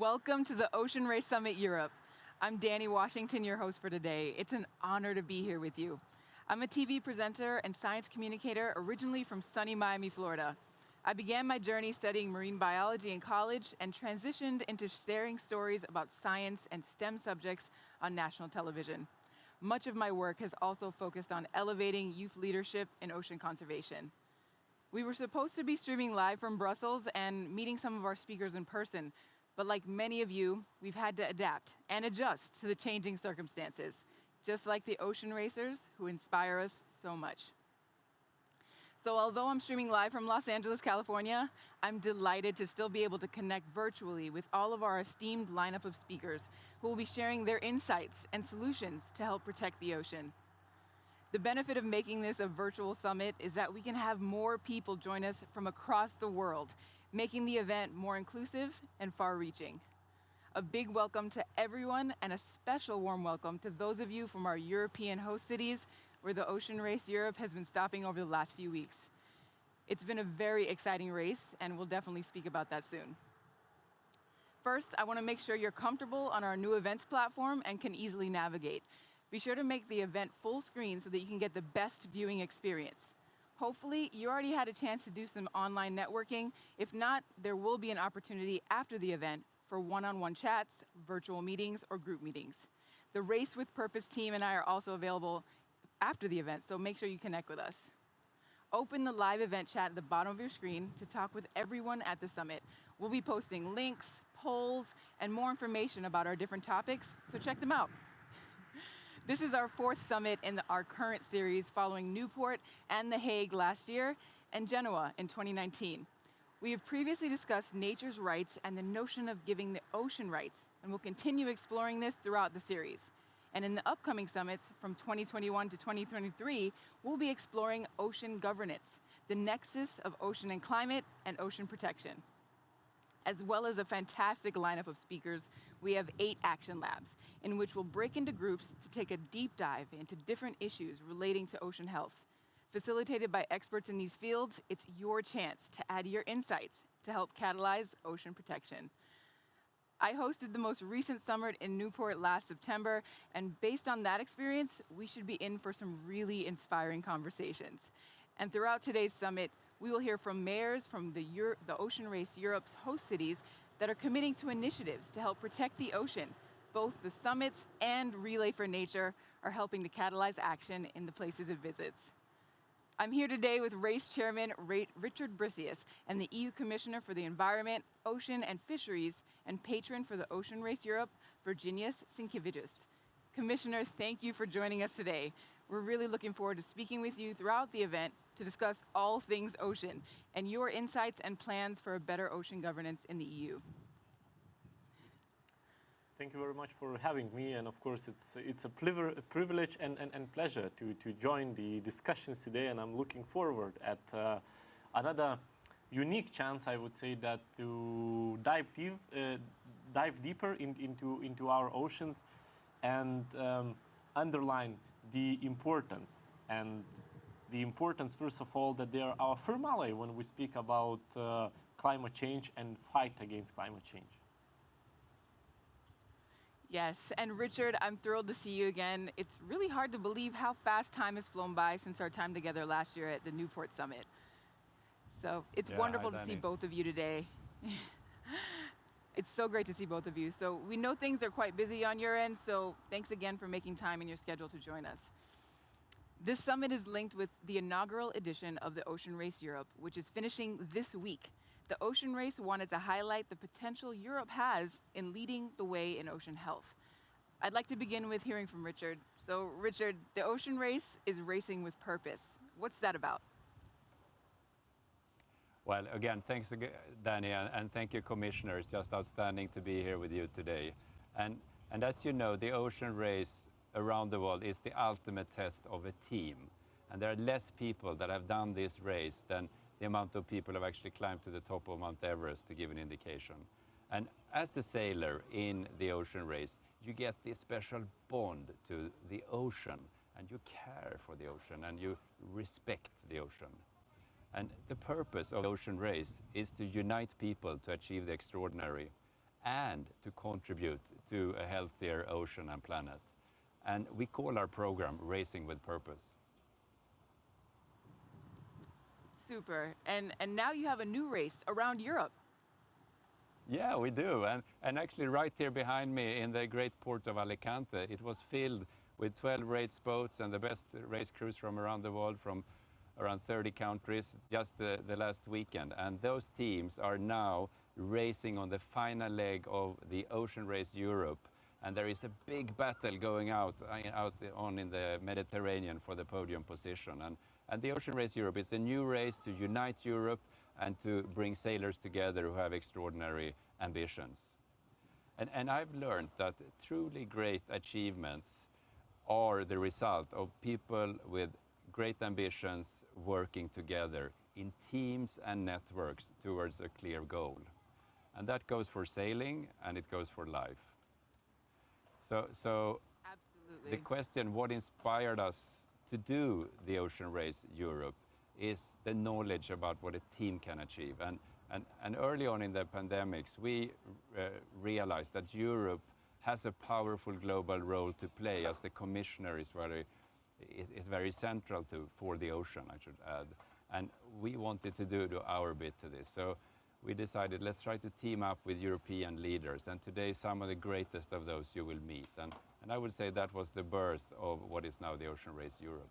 Welcome to the Ocean Race Summit Europe. I'm Danny Washington, your host for today. It's an honor to be here with you. I'm a TV presenter and science communicator originally from sunny Miami, Florida. I began my journey studying marine biology in college and transitioned into sharing stories about science and STEM subjects on national television. Much of my work has also focused on elevating youth leadership in ocean conservation. We were supposed to be streaming live from Brussels and meeting some of our speakers in person, but like many of you, we've had to adapt and adjust to the changing circumstances, just like the ocean racers who inspire us so much. So although I'm streaming live from Los Angeles, California, I'm delighted to still be able to connect virtually with all of our esteemed lineup of speakers who will be sharing their insights and solutions to help protect the ocean. The benefit of making this a virtual summit is that we can have more people join us from across the world, making the event more inclusive and far-reaching. A big welcome to everyone and a special warm welcome to those of you from our European host cities where the Ocean Race Europe has been stopping over the last few weeks. It's been a very exciting race, and we'll definitely speak about that soon. First, I want to make sure you're comfortable on our new events platform and can easily navigate. Be sure to make the event full screen so that you can get the best viewing experience. Hopefully, you already had a chance to do some online networking. If not, there will be an opportunity after the event for one-on-one chats, virtual meetings, or group meetings. The Race with Purpose team and I are also available after the event, so make sure you connect with us. Open the live event chat at the bottom of your screen to talk with everyone at the summit. We'll be posting links, polls, and more information about our different topics, so check them out. This is our fourth summit in our current series, following Newport and The Hague last year, and Genoa in 2019. We have previously discussed nature's rights and the notion of giving the ocean rights, and we'll continue exploring this throughout the series. And in the upcoming summits from 2021 to 2023, we'll be exploring ocean governance, the nexus of ocean and climate and ocean protection. As well as a fantastic lineup of speakers, we have 8 action labs in which we'll break into groups to take a deep dive into different issues relating to ocean health. Facilitated by experts in these fields, it's your chance to add your insights to help catalyze ocean protection. I hosted the most recent summit in Newport last September, and based on that experience, we should be in for some really inspiring conversations. And throughout today's summit, we will hear from mayors from the Ocean Race Europe's host cities that are committing to initiatives to help protect the ocean. Both the summits and Relay for Nature are helping to catalyze action in the places it visits. I'm here today with Race Chairman Richard Bricius and the EU Commissioner for the Environment, Ocean and Fisheries, and patron for the Ocean Race Europe, Virginijus Sinkevicius. Commissioner, thank you for joining us today. We're really looking forward to speaking with you throughout the event to discuss all things ocean and your insights and plans for a better ocean governance in the EU. Thank you very much for having me, and of course it's a privilege and pleasure to join the discussions today, and I'm looking forward at another unique chance, I would say, that to dive deeper into our oceans and underline the importance, first of all, that they are our firm ally when we speak about climate change and fight against climate change. Yes, and Richard, I'm thrilled to see you again. It's really hard to believe how fast time has flown by since our time together last year at the Newport Summit. So it's wonderful to see both of you today. It's so great to see both of you. So we know things are quite busy on your end, so thanks again for making time in your schedule to join us. This summit is linked with the inaugural edition of the Ocean Race Europe, which is finishing this week. The Ocean Race wanted to highlight the potential Europe has in leading the way in ocean health. I'd like to begin with hearing from Richard. So Richard, the Ocean Race is racing with purpose. What's that about? Well, again, thanks, Danny, and thank you, Commissioner. It's just outstanding to be here with you today. And as you know, the Ocean Race around the world is the ultimate test of a team. And there are less people that have done this race than the amount of people who have actually climbed to the top of Mount Everest, to give an indication. And as a sailor in the Ocean Race, you get this special bond to the ocean, and you care for the ocean, and you respect the ocean. And the purpose of the Ocean Race is to unite people to achieve the extraordinary. and to contribute to a healthier ocean and planet. And we call our program Racing with Purpose. Super. And now you have a new race around Europe. Yeah, we do. And actually right here behind me in the great port of Alicante, it was filled with 12 race boats and the best race crews from around the world, from around 30 countries, just the last weekend. And those teams are now racing on the final leg of the Ocean Race Europe. And there is a big battle going out in the Mediterranean for the podium position. And the Ocean Race Europe is a new race to unite Europe and to bring sailors together who have extraordinary ambitions. And I've learned that truly great achievements are the result of people with great ambitions working together in teams and networks towards a clear goal. And that goes for sailing and it goes for life. So Absolutely. the question, what inspired us to do the Ocean Race Europe, is the knowledge about what a team can achieve. And early on in the pandemics, we realized that Europe has a powerful global role to play, as the commissioner is very central for the ocean, I should add. And we wanted to do our bit to this. So we decided, let's try to team up with European leaders. And today, some of the greatest of those you will meet. And I would say that was the birth of what is now the Ocean Race Europe.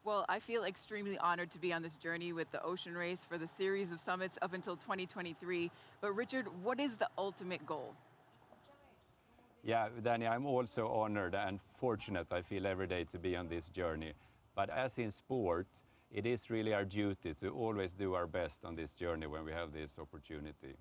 Well, I feel extremely honored to be on this journey with the Ocean Race for the series of summits up until 2023. But Richard, what is the ultimate goal? Yeah, Danny, I'm also honored and fortunate, I feel, every day to be on this journey. But as in sport, it is really our duty to always do our best on this journey when we have this opportunity.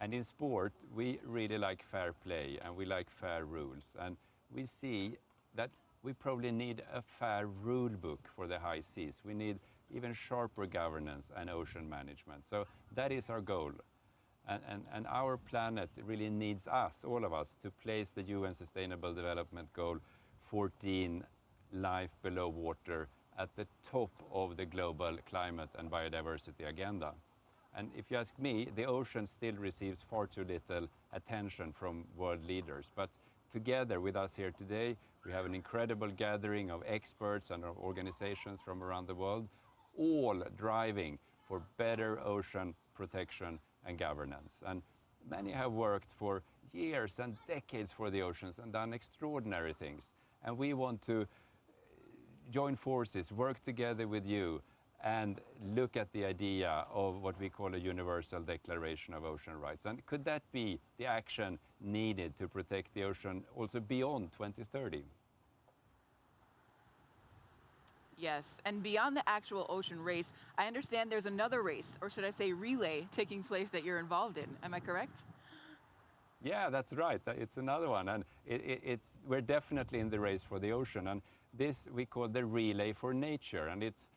And in sport, we really like fair play and we like fair rules. And we see that we probably need a fair rule book for the high seas. We need even sharper governance and ocean management. So that is our goal. And our planet really needs us, all of us, to place the UN Sustainable Development Goal 14, life below water, at the top of the global climate and biodiversity agenda. And if you ask me, the ocean still receives far too little attention from world leaders. But together with us here today, we have an incredible gathering of experts and of organizations from around the world, all driving for better ocean protection and governance. And many have worked for years and decades for the oceans and done extraordinary things. And we want to join forces, work together with you, and look at the idea of what we call a universal declaration of ocean rights. And could that be the action needed to protect the ocean also beyond 2030? Yes, and beyond the actual ocean race, I understand there's another race, or should I say relay, taking place that you're involved in. Am I correct? Yeah, that's right. It's another one. And we're definitely in the race for the ocean. And this we call the Relay for Nature. And it's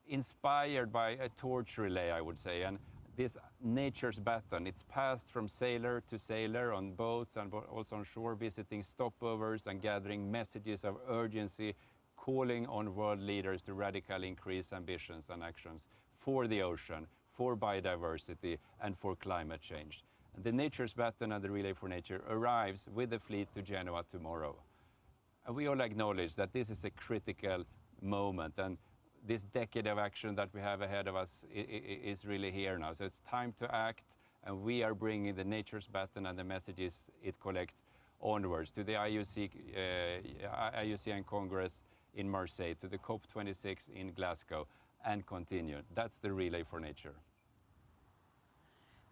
inspired by a torch relay, I would say. And this nature's baton, it's passed from sailor to sailor on boats and also on shore, visiting stopovers and gathering messages of urgency, calling on world leaders to radically increase ambitions and actions for the ocean, for biodiversity, and for climate change. And the Nature's Baton and the Relay for Nature arrives with the fleet to Genoa tomorrow. And we all acknowledge that this is a critical moment, and this decade of action that we have ahead of us is really here now. So it's time to act, and we are bringing the Nature's Baton and the messages it collects onwards to the IUCN Congress in Marseille, to the COP26 in Glasgow, and continue. That's the Relay for Nature.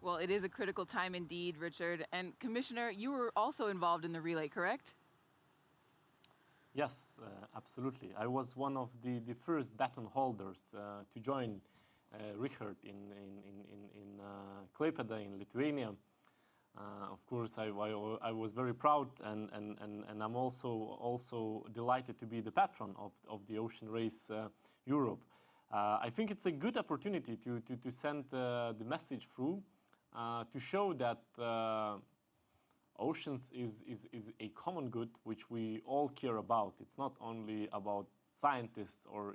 Well, it is a critical time indeed, Richard. And Commissioner, you were also involved in the relay, correct? Yes, absolutely. I was one of the first baton holders to join Richard in Klaipėda in Lithuania. Of course, I was very proud, and I'm also delighted to be the patron of the Ocean Race Europe. I think it's a good opportunity to send the message through, to show that oceans is a common good which we all care about. It's not only about scientists or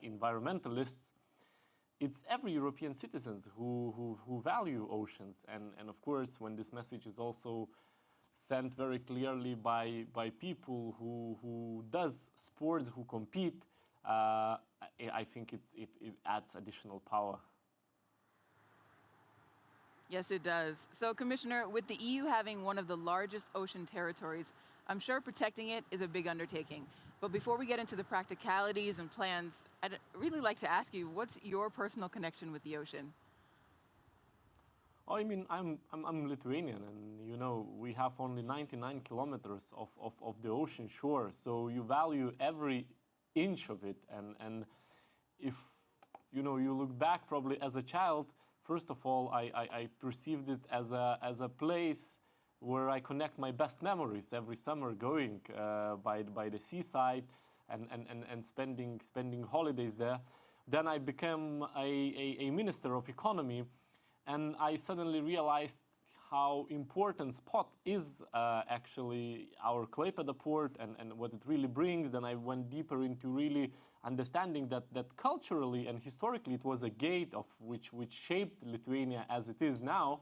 environmentalists. it's every European citizens who value oceans. And of course, when this message is also sent very clearly by people who does sports, who compete, I think it adds additional power. Yes, it does. So, Commissioner, with the EU having one of the largest ocean territories, I'm sure protecting it is a big undertaking. But before we get into the practicalities and plans, I'd really like to ask you, what's your personal connection with the ocean? Oh, I mean, I'm Lithuanian, and you know, we have only 99 kilometers of the ocean shore, so you value every inch of it. And if you know, you look back probably as a child, first of all, I perceived it as a place where I connect my best memories every summer, going by the seaside and spending holidays there. Then I became a minister of economy, and I suddenly realized how important spot is actually our Klaipėda port and what it really brings. Then I went deeper into really understanding that culturally and historically it was a gate of which shaped Lithuania as it is now.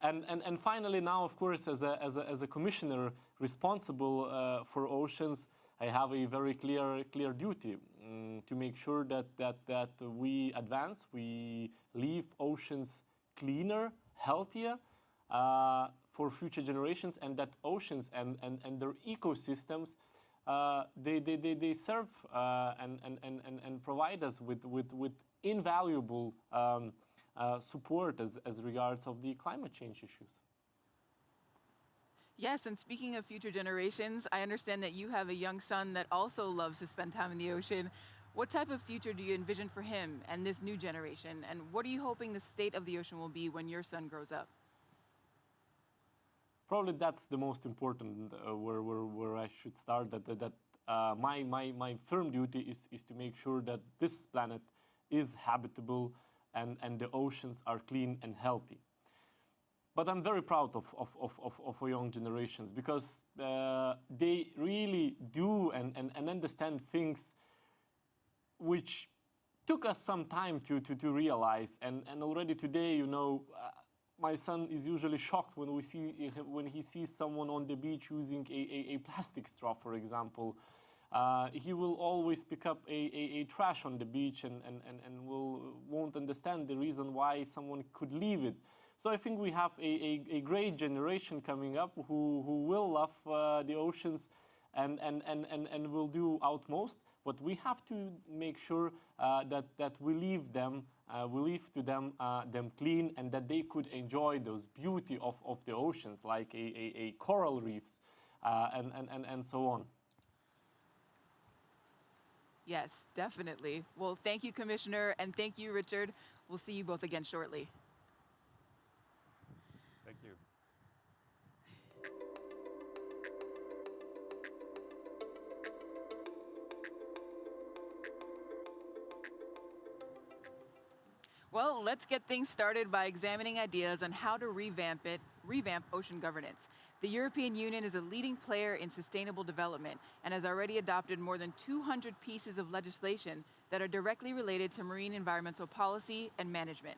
And finally now, of course, as a commissioner responsible for oceans, I have a very clear duty to make sure that we advance, we leave oceans cleaner, healthier for future generations, and that oceans and their ecosystems they serve and provide us with invaluable support as regards of the climate change issues. Yes, and speaking of future generations, I understand that you have a young son that also loves to spend time in the ocean. What type of future do you envision for him and this new generation? And what are you hoping the state of the ocean will be when your son grows up? Probably that's the most important where I should start. My firm duty is to make sure that this planet is habitable and the oceans are clean and healthy. But I'm very proud of our young generations, because they really do and understand things which took us some time to realize. And already today, you know, my son is usually shocked when he sees someone on the beach using a plastic straw, for example. He will always pick up a trash on the beach and won't understand the reason why someone could leave it. So I think we have a great generation coming up who will love the oceans and will do utmost. But we have to make sure that we leave to them clean, and that they could enjoy those beauty of the oceans, like a coral reefs and so on. Yes, definitely. Well, thank you, Commissioner, and thank you, Richard. We'll see you both again shortly. Thank you. Well, let's get things started by examining ideas on how to revamp ocean governance. The European Union is a leading player in sustainable development and has already adopted more than 200 pieces of legislation that are directly related to marine environmental policy and management.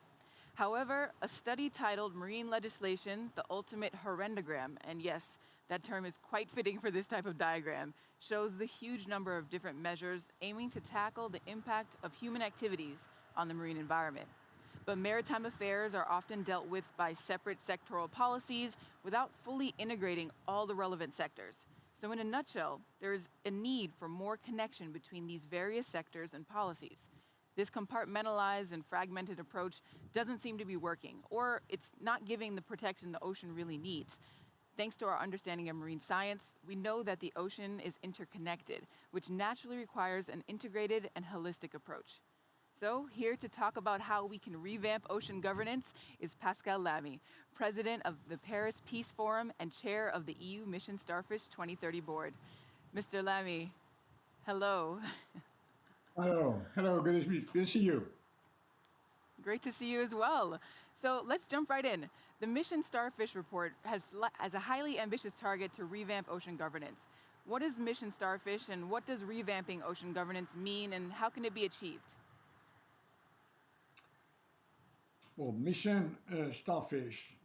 However, a study titled Marine Legislation, the Ultimate Horrendogram, and yes, that term is quite fitting for this type of diagram, shows the huge number of different measures aiming to tackle the impact of human activities on the marine environment. But maritime affairs are often dealt with by separate sectoral policies without fully integrating all the relevant sectors. So in a nutshell, there is a need for more connection between these various sectors and policies. This compartmentalized and fragmented approach doesn't seem to be working, or it's not giving the protection the ocean really needs. Thanks to our understanding of marine science, we know that the ocean is interconnected, which naturally requires an integrated and holistic approach. So here to talk about how we can revamp ocean governance is Pascal Lamy, president of the Paris Peace Forum and chair of the EU Mission Starfish 2030 board. Mr. Lamy, hello. Hello, good to see you. Great to see you as well. So let's jump right in. The Mission Starfish report has a highly ambitious target to revamp ocean governance. What is Mission Starfish, and what does revamping ocean governance mean, and how can it be achieved? Well, Mission Starfish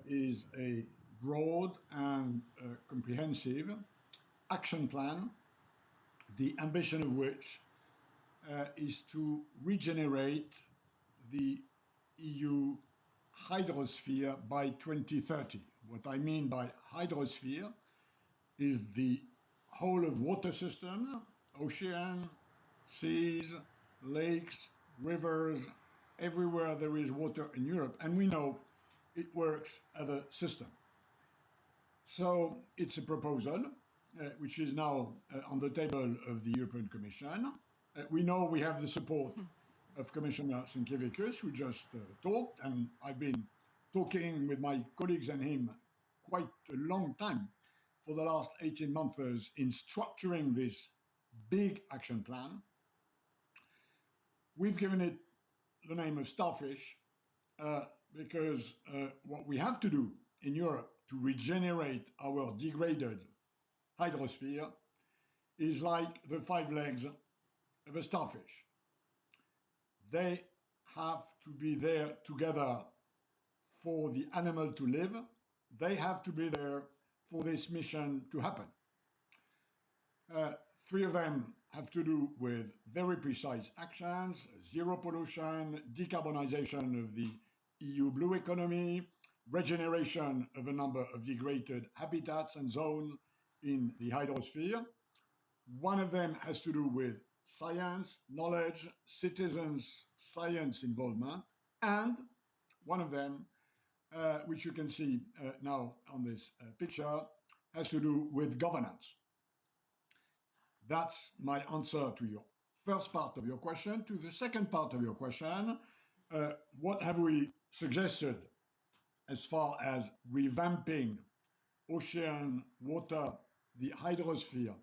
is a broad and comprehensive action plan, the ambition of which is to regenerate the EU hydrosphere by 2030. What I mean by hydrosphere is the whole of water systems, ocean, seas, lakes, rivers, everywhere there is water in Europe. And we know it works as a system. So it's a proposal which is now on the table of the European Commission. We know we have the support of Commissioner Sinkevičius, who just talked, and I've been talking with my colleagues and him quite a long time for the last 18 months in structuring this big action plan. We've given it the name of Starfish because what we have to do in Europe to regenerate our degraded hydrosphere is like the 5 legs of a starfish. They have to be there together for the animal to live. They have to be there for this mission to happen. 3 of them have to do with very precise actions: zero pollution, decarbonization of the EU blue economy, regeneration of a number of degraded habitats and zones in the hydrosphere. 1 of them has to do with science, knowledge, citizens' science involvement, and 1 of them, which you can see now on this picture, has to do with governance. That's my answer to your first part of your question. To the second part of your question, what have we suggested as far as revamping ocean, water, the hydrosphere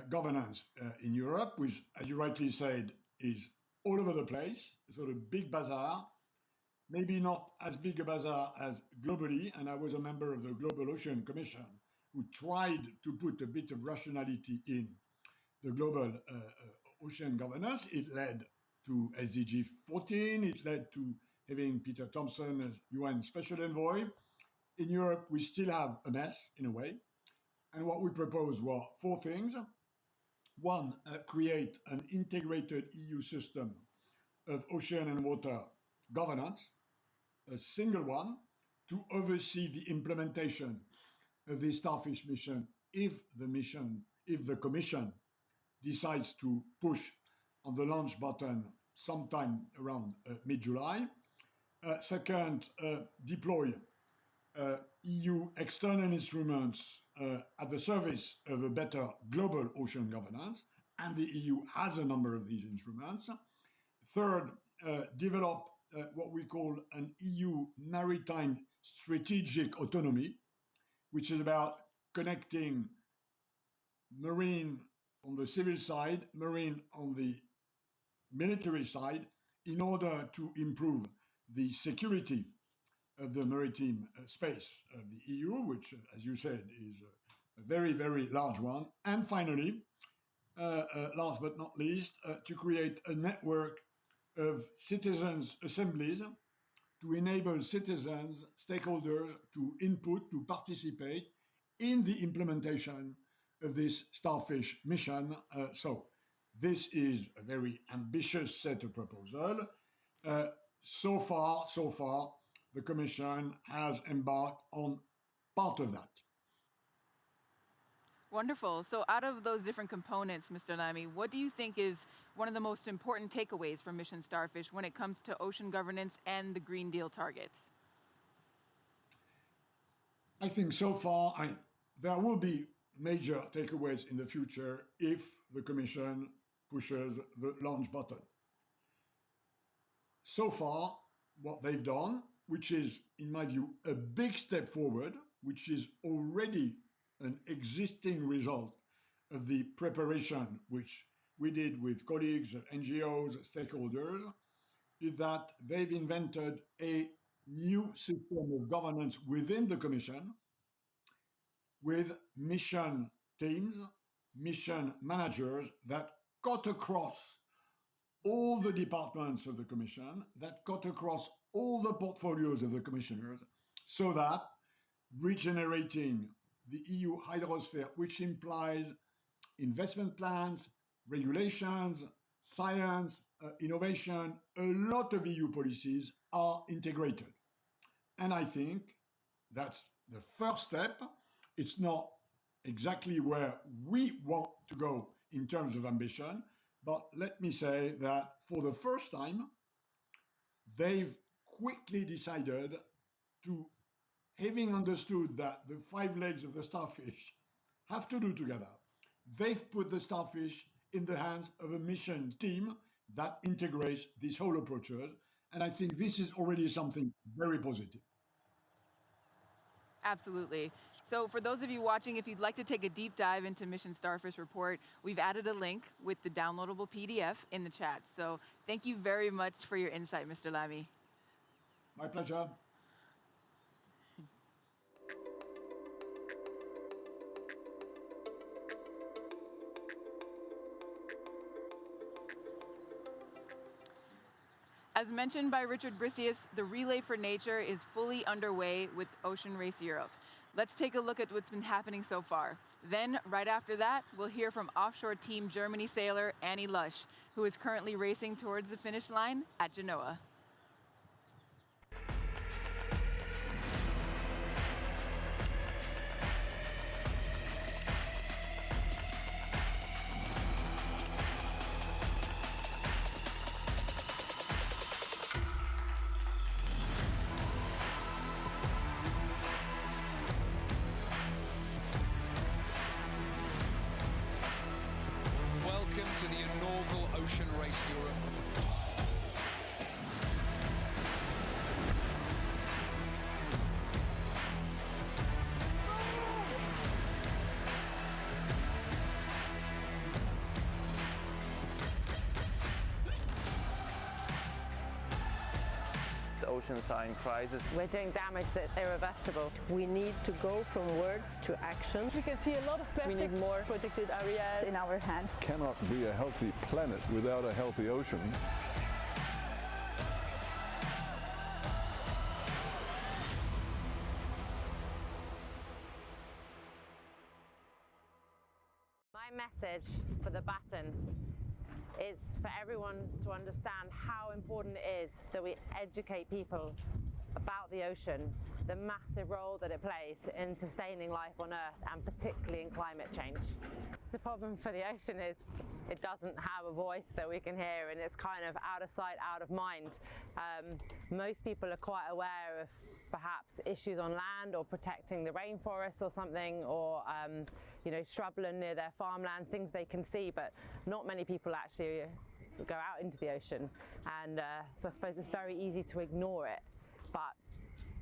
governance in Europe, which, as you rightly said, is all over the place, sort of big bazaar, maybe not as big a bazaar as globally, and I was a member of the Global Ocean Commission who tried to put a bit of rationality in the global ocean governance. It led to SDG 14, it led to having Peter Thompson as UN Special Envoy. In Europe, we still have a mess, in a way. And what we proposed were 4 things. 1, create an integrated EU system of ocean and water governance, a single one, to oversee the implementation of the Starfish mission if the Commission decides to push on the launch button sometime around mid-July. Second, deploy EU external instruments at the service of a better global ocean governance, and the EU has a number of these instruments. Third, develop what we call an EU maritime strategic autonomy, which is about connecting marine on the civil side, marine on the military side, in order to improve the security of the maritime space of the EU, which, as you said, is a very, very large one. And finally, last but not least, to create a network of citizens' assemblies to enable citizens, stakeholders to input, to participate in the implementation of this Starfish mission. So this is a very ambitious set of proposals. So far, the Commission has embarked on part of that. Wonderful. So out of those different components, Mr. Lamy, what do you think is one of the most important takeaways from Mission Starfish when it comes to ocean governance and the Green Deal targets? I think so far there will be major takeaways in the future if the Commission pushes the launch button. So far, what they've done, which is, in my view, a big step forward, which is already an existing result of the preparation which we did with colleagues, NGOs, stakeholders, is that they've invented a new system of governance within the Commission with mission teams, mission managers that cut across all the departments of the Commission, that cut across all the portfolios of the commissioners, so that regenerating the EU hydrosphere, which implies investment plans, regulations, science, innovation, a lot of EU policies are integrated. And I think that's the first step. It's not exactly where we want to go in terms of ambition, but let me say that for the first time, they've quickly decided to, having understood that the 5 legs of the starfish have to do together, they've put the starfish in the hands of a mission team that integrates these whole approaches. And I think this is already something very positive. Absolutely. So for those of you watching, if you'd like to take a deep dive into Mission Starfish Report, we've added a link with the downloadable PDF in the chat. So thank you very much for your insight, Mr. Lamy. My pleasure. As mentioned by Richard Brisius, the Relay for Nature is fully underway with Ocean Race Europe. Let's take a look at what's been happening so far. Then, right after that, we'll hear from offshore Team Germany sailor Annie Lusch, who is currently racing towards the finish line at Genoa. Welcome to the inaugural Ocean Race Europe. The oceans are in crisis. We're doing damage that's irreversible. We need to go from words to action. We can see a lot of plastic. We need more protected areas in our hands. Cannot be a healthy planet without a healthy ocean. My message for the baton is for everyone to understand how important it is that we educate people about the ocean, the massive role that it plays in sustaining life on Earth and particularly in climate change. The problem for the ocean is it doesn't have a voice that we can hear, and it's kind of out of sight, out of mind. Most people are quite aware of perhaps issues on land or protecting the rainforest or something, or shrubland near their farmlands, things they can see, but not many people actually go out into the ocean. And so I suppose it's very easy to ignore it, but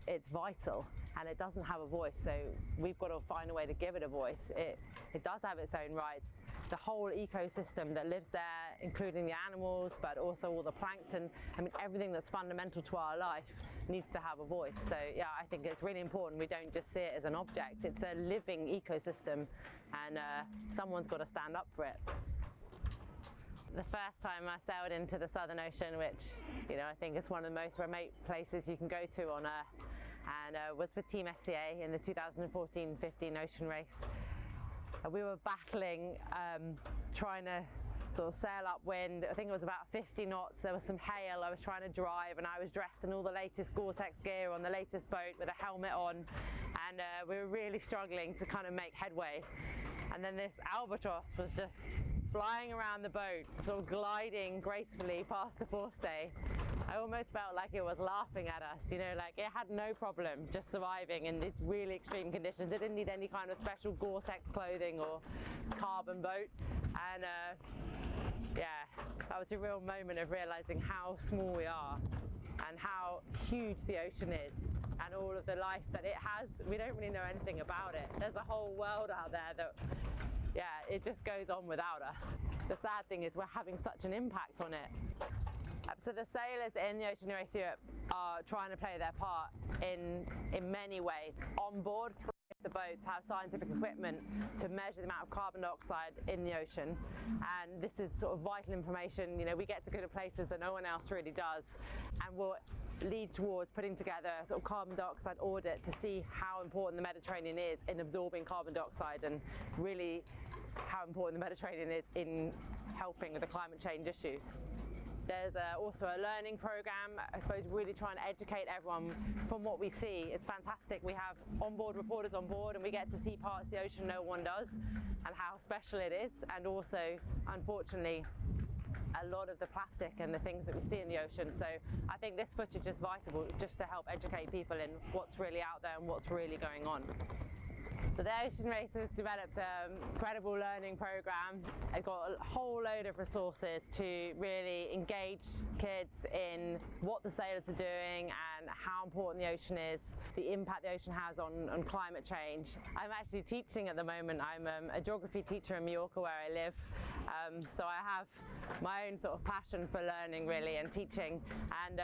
it's vital and it doesn't have a voice, so we've got to find a way to give it a voice. It does have its own rights. The whole ecosystem that lives there, including the animals, but also all the plankton, I mean everything that's fundamental to our life needs to have a voice. So yeah, I think it's really important we don't just see it as an object. It's a living ecosystem, and someone's got to stand up for it. The first time I sailed into the Southern Ocean, which I think is one of the most remote places you can go to on Earth, and was with Team SCA in the 2014-15 Ocean Race. We were battling, trying to sort of sail upwind. I think it was about 50 knots. There was some hail. I was trying to drive, and I was dressed in all the latest Gore-Tex gear on the latest boat with a helmet on, and we were really struggling to kind of make headway. And then this albatross was just flying around the boat, sort of gliding gracefully past the forestay. I almost felt like it was laughing at us, like it had no problem just surviving in these really extreme conditions. It didn't need any kind of special Gore-Tex clothing or carbon boat. And yeah, that was a real moment of realizing how small we are and how huge the ocean is and all of the life that it has. We don't really know anything about it. There's a whole world out there that, yeah, it just goes on without us. The sad thing is we're having such an impact on it. So the sailors in the Ocean Race Europe are trying to play their part in many ways. On board, 3 of the boats have scientific equipment to measure the amount of carbon dioxide in the ocean, and this is sort of vital information. You know, we get to go to places that no one else really does, and we'll lead towards putting together a sort of carbon dioxide audit to see how important the Mediterranean is in absorbing carbon dioxide, and really how important the Mediterranean is in helping with the climate change issue. There's also a learning program, I suppose, really trying to educate everyone from what we see. It's fantastic. We have onboard reporters on board, and we get to see parts of the ocean no one does, and how special it is. And also, unfortunately, a lot of the plastic and the things that we see in the ocean. So I think this footage is vital just to help educate people in what's really out there and what's really going on. So the Ocean Race has developed an incredible learning program. They've got a whole load of resources to really engage kids in what the sailors are doing and how important the ocean is, the impact the ocean has on climate change. I'm actually teaching at the moment. I'm a geography teacher in Mallorca, where I live. So I have my own sort of passion for learning, really, and teaching. And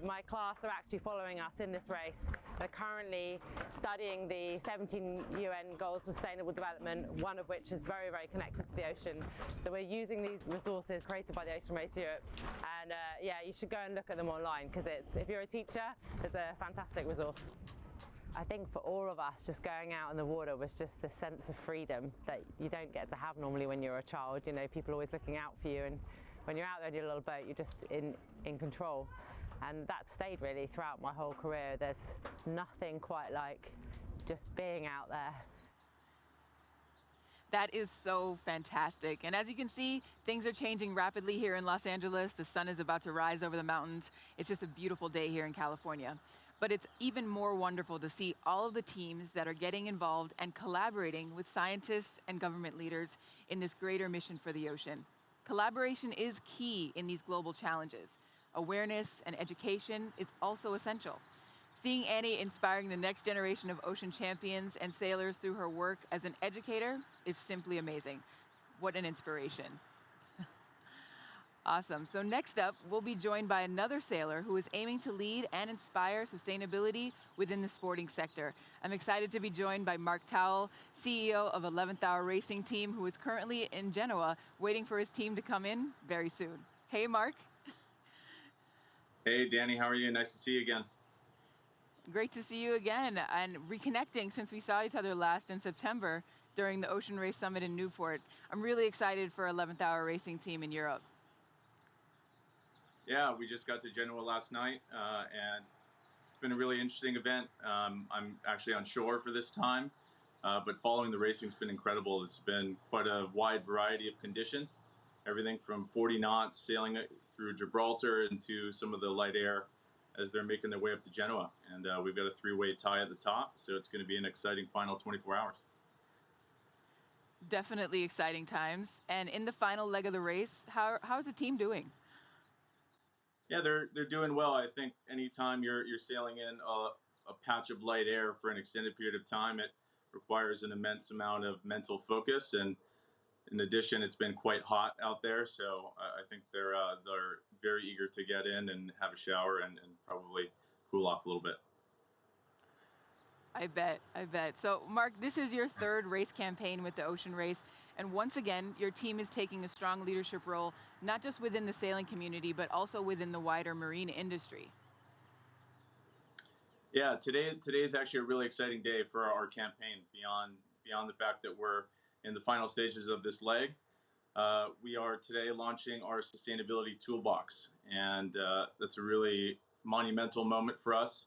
my class are actually following us in this race. They're currently studying the 17 UN Goals for Sustainable Development, one of which is very, very connected to the ocean. So we're using these resources created by the Ocean Race Europe. And yeah, you should go and look at them online, because if you're a teacher, it's a fantastic resource. I think for all of us, just going out in the water was just the sense of freedom that you don't get to have normally when you're a child. You know, people always looking out for you, and when you're out there in your little boat, you're just in control. And that stayed really throughout my whole career. There's nothing quite like just being out there. That is so fantastic. And as you can see, things are changing rapidly here in Los Angeles. The sun is about to rise over the mountains. It's just a beautiful day here in California. But it's even more wonderful to see all of the teams that are getting involved and collaborating with scientists and government leaders in this greater mission for the ocean. Collaboration is key in these global challenges. Awareness and education is also essential. Seeing Annie inspiring the next generation of ocean champions and sailors through her work as an educator is simply amazing. What an inspiration. Awesome. So next up, we'll be joined by another sailor who is aiming to lead and inspire sustainability within the sporting sector. I'm excited to be joined by Mark Towell, CEO of 11th Hour Racing Team, who is currently in Genoa, waiting for his team to come in very soon. Hey, Mark. Hey, Danny, how are you? Nice to see you again. Great to see you again, and reconnecting since we saw each other last in September during the Ocean Race Summit in Newport. I'm really excited for 11th Hour Racing Team in Europe. Yeah, we just got to Genoa last night, and it's been a really interesting event. I'm actually on shore for this time, but following the racing has been incredible. It's been quite a wide variety of conditions, everything from 40 knots sailing through Gibraltar into some of the light air as they're making their way up to Genoa. And we've got a three-way tie at the top, so it's going to be an exciting final 24 hours. Definitely exciting times. And in the final leg of the race, how's the team doing? Yeah, they're doing well. I think anytime you're sailing in a patch of light air for an extended period of time, it requires an immense amount of mental focus. And in addition, it's been quite hot out there, so I think they're very eager to get in and have a shower and probably cool off a little bit. I bet. So, Mark, this is your third race campaign with the Ocean Race, and once again, your team is taking a strong leadership role, not just within the sailing community, but also within the wider marine industry. Yeah, today is actually a really exciting day for our campaign. Beyond the fact that we're in the final stages of this leg, we are today launching our sustainability toolbox, and that's a really monumental moment for us.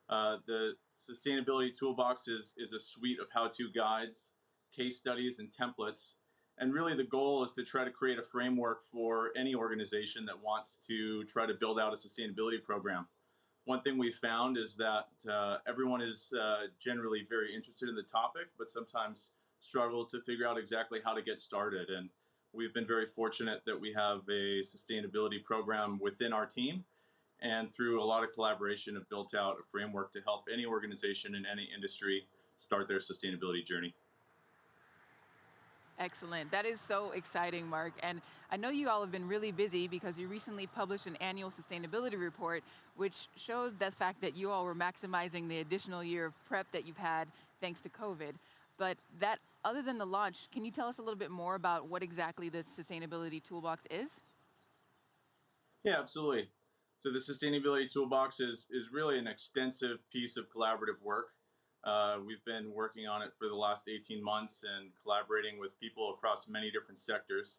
The sustainability toolbox is a suite of how-to guides, case studies, and templates. And really the goal is to try to create a framework for any organization that wants to try to build out a sustainability program. One thing we found is that everyone is generally very interested in the topic, but sometimes struggle to figure out exactly how to get started. And we've been very fortunate that we have a sustainability program within our team, and through a lot of collaboration have built out a framework to help any organization in any industry start their sustainability journey. Excellent. That is so exciting, Mark. And I know you all have been really busy because you recently published an annual sustainability report, which showed the fact that you all were maximizing the additional year of prep that you've had thanks to COVID. But that, other than the launch, can you tell us a little bit more about what exactly the Sustainability Toolbox is? Yeah, absolutely. So the Sustainability Toolbox is really an extensive piece of collaborative work. We've been working on it for the last 18 months and collaborating with people across many different sectors.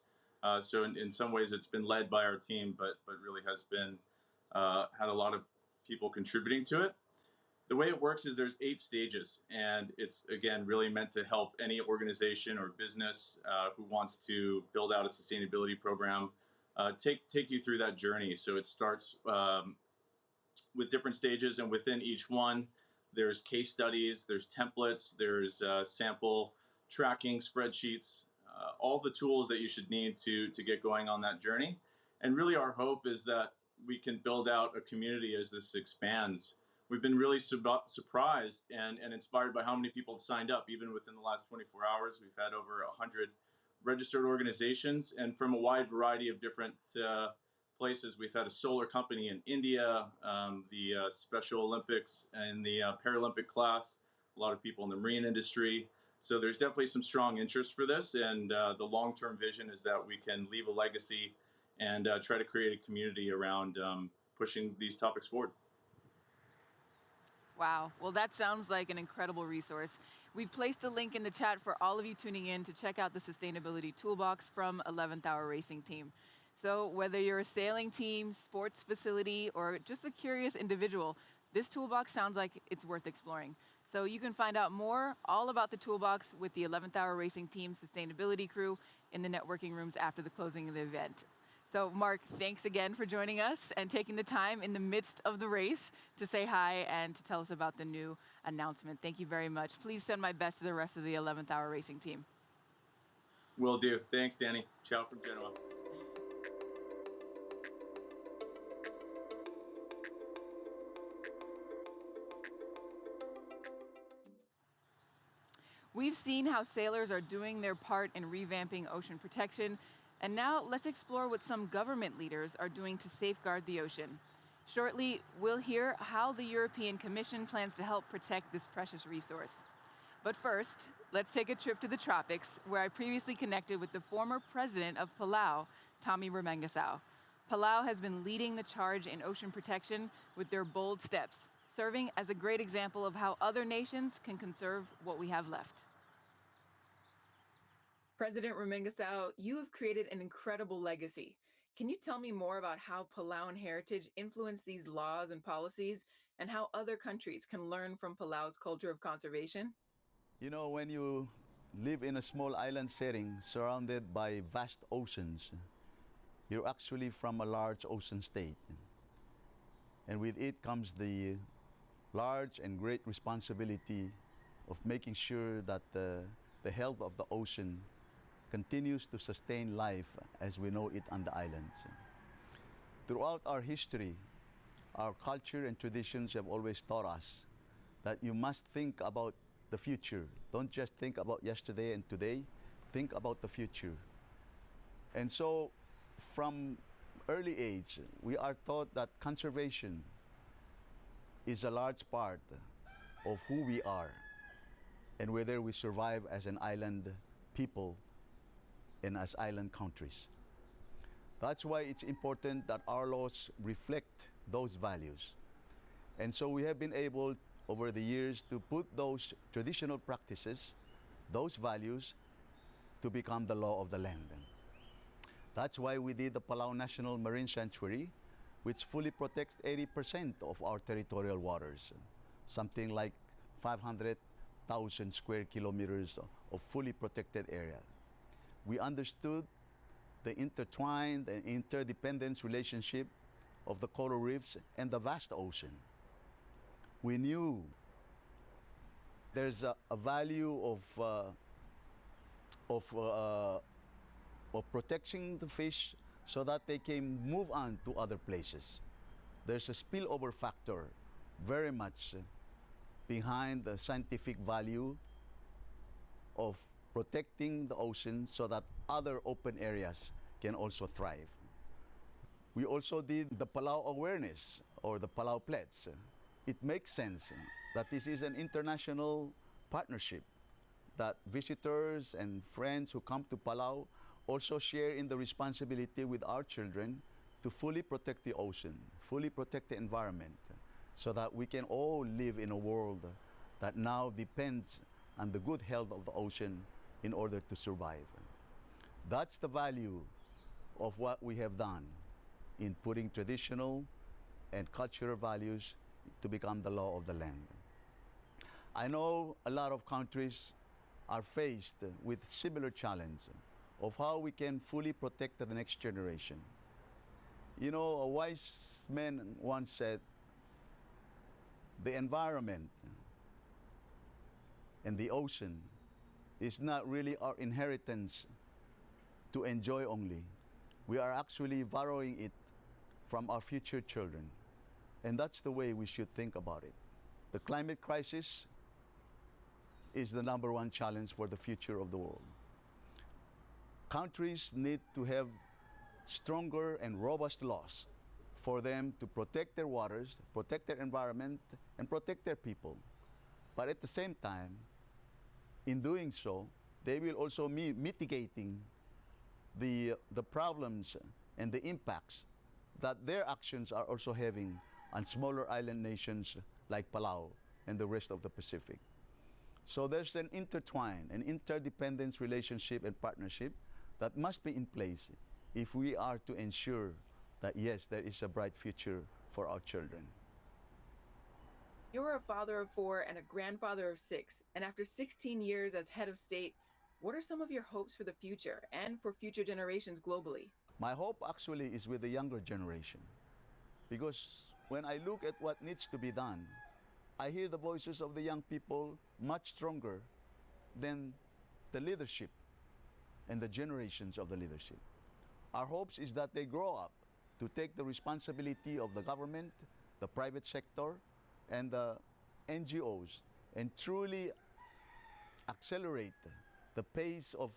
So in some ways it's been led by our team, but really has been had a lot of people contributing to it. The way it works is there's 8 stages, and it's, again, really meant to help any organization or business who wants to build out a sustainability program take you through that journey. So it starts with different stages, and within each one, there's case studies, there's templates, there's sample tracking spreadsheets, all the tools that you should need to get going on that journey. And really our hope is that we can build out a community as this expands. We've been really surprised and inspired by how many people have signed up. Even within the last 24 hours, we've had over 100 registered organizations, and from a wide variety of different places. We've had a solar company in India, the Special Olympics and the Paralympic class, a lot of people in the marine industry. So there's definitely some strong interest for this, and the long-term vision is that we can leave a legacy and try to create a community around pushing these topics forward. Wow. Well, that sounds like an incredible resource. We've placed a link in the chat for all of you tuning in to check out the Sustainability Toolbox from 11th Hour Racing Team. So whether you're a sailing team, sports facility, or just a curious individual, this toolbox sounds like it's worth exploring. So you can find out more all about the toolbox with the 11th Hour Racing Team sustainability crew in the networking rooms after the closing of the event. So Mark, thanks again for joining us and taking the time in the midst of the race to say hi and to tell us about the new announcement. Thank you very much. Please send my best to the rest of the 11th Hour Racing Team. Will do. Thanks, Danny. Ciao from Genoa. We've seen how sailors are doing their part in revamping ocean protection, and now let's explore what some government leaders are doing to safeguard the ocean. Shortly, we'll hear how the European Commission plans to help protect this precious resource. But first, let's take a trip to the tropics, where I previously connected with the former president of Palau, Tommy Remengesau. Palau has been leading the charge in ocean protection with their bold steps, serving as a great example of how other nations can conserve what we have left. President Remengesau, you have created an incredible legacy. Can you tell me more about how Palauan heritage influenced these laws and policies, and how other countries can learn from Palau's culture of conservation? You know, when you live in a small island setting surrounded by vast oceans, you're actually from a large ocean state. And with it comes the large and great responsibility of making sure that the health of the ocean continues to sustain life as we know it on the islands. Throughout our history, our culture and traditions have always taught us that you must think about the future. Don't just think about yesterday and today, think about the future. And so from early age, we are taught that conservation is a large part of who we are and whether we survive as an island people and as island countries. That's why it's important that our laws reflect those values. And so we have been able over the years to put those traditional practices, those values, to become the law of the land. That's why we did the Palau National Marine Sanctuary, which fully protects 80% of our territorial waters, something like 500,000 square kilometers of fully protected area. We understood the intertwined and interdependence relationship of the coral reefs and the vast ocean. We knew there's a value of protecting the fish so that they can move on to other places. There's a spillover factor very much behind the scientific value of protecting the ocean so that other open areas can also thrive. We also did the Palau Awareness or the Palau Pledge. It makes sense that this is an international partnership, that visitors and friends who come to Palau also share in the responsibility with our children to fully protect the ocean, fully protect the environment, so that we can all live in a world that now depends on the good health of the ocean in order to survive. That's the value of what we have done in putting traditional and cultural values to become the law of the land. I know a lot of countries are faced with similar challenge of how we can fully protect the next generation. You know, a wise man once said, the environment and the ocean is not really our inheritance to enjoy only. We are actually borrowing it from our future children. And that's the way we should think about it. The climate crisis is the #1 challenge for the future of the world. Countries need to have stronger and robust laws for them to protect their waters, protect their environment, and protect their people. But at the same time, in doing so, they will also be mitigating the problems and the impacts that their actions are also having on smaller island nations like Palau and the rest of the Pacific. So there's an intertwined, an interdependence relationship and partnership that must be in place if we are to ensure that, yes, there is a bright future for our children. You're a father of 4 and a grandfather of 6, and after 16 years as head of state, what are some of your hopes for the future and for future generations globally? My hope actually is with the younger generation, because when I look at what needs to be done, I hear the voices of the young people much stronger than the leadership and the generations of the leadership. Our hopes is that they grow up to take the responsibility of the government, the private sector, and the NGOs, and truly accelerate the pace of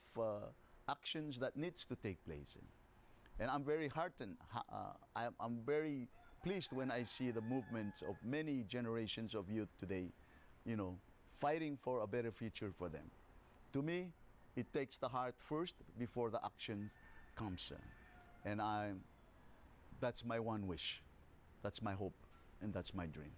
actions that needs to take place. And I'm very heartened, I'm very pleased when I see the movements of many generations of youth today, you know, fighting for a better future for them. To me, it takes the heart first before the action comes. And that's my one wish, that's my hope, and that's my dream.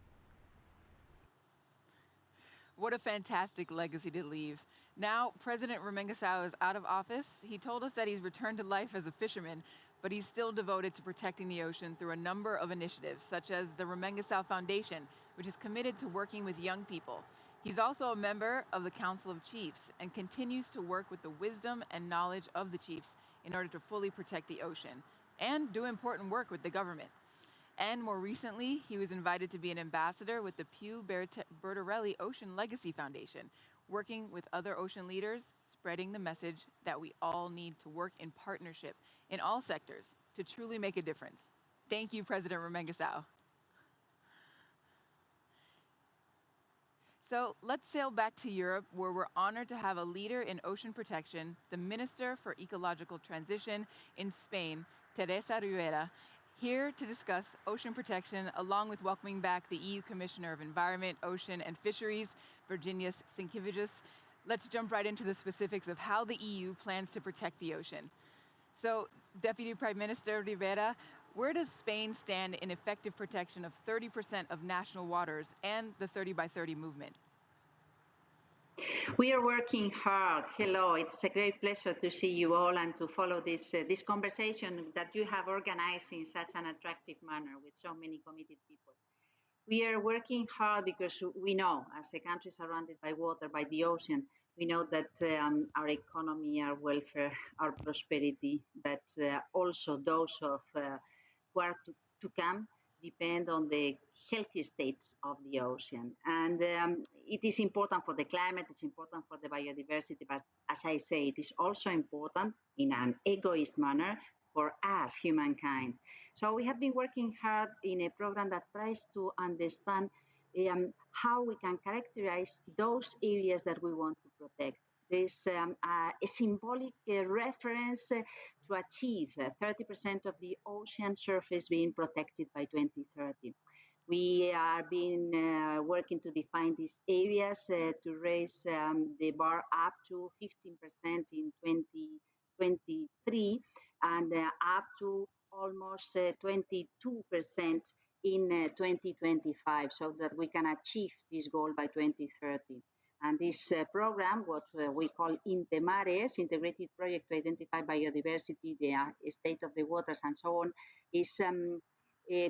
What a fantastic legacy to leave. Now, President Remengosao is out of office. He told us that he's returned to life as a fisherman, but he's still devoted to protecting the ocean through a number of initiatives, such as the Remengosao Foundation, which is committed to working with young people. He's also a member of the Council of Chiefs and continues to work with the wisdom and knowledge of the chiefs in order to fully protect the ocean and do important work with the government. And more recently, he was invited to be an ambassador with the Pew Bertarelli Ocean Legacy Foundation, working with other ocean leaders, spreading the message that we all need to work in partnership in all sectors to truly make a difference. Thank you, President Remengosao. So let's sail back to Europe, where we're honored to have a leader in ocean protection, the Minister for Ecological Transition in Spain, Teresa Ribera, here to discuss ocean protection, along with welcoming back the EU Commissioner of Environment, Ocean and Fisheries, Virginijus Sinkevicius. Let's jump right into the specifics of how the EU plans to protect the ocean. So, Deputy Prime Minister Ribera, where does Spain stand in effective protection of 30% of national waters and the 30 by 30 movement? We are working hard. Hello, it's a great pleasure to see you all and to follow this conversation that you have organized in such an attractive manner with so many committed people. We are working hard because we know, as a country surrounded by water, by the ocean, we know that our economy, our welfare, our prosperity, but also those of who are to come depend on the healthy states of the ocean. And it is important for the climate, it's important for the biodiversity, but as I say, it is also important in an egoist manner for us, humankind. So we have been working hard in a program that tries to understand how we can characterize those areas that we want to protect. There's a symbolic reference to achieve 30% of the ocean surface being protected by 2030. We are working to define these areas to raise the bar up to 15% in 2023 and up to almost 22% in 2025, so that we can achieve this goal by 2030. And this program, what we call INTEMARES, Integrated Project to Identify Biodiversity, the state of the waters, and so on, is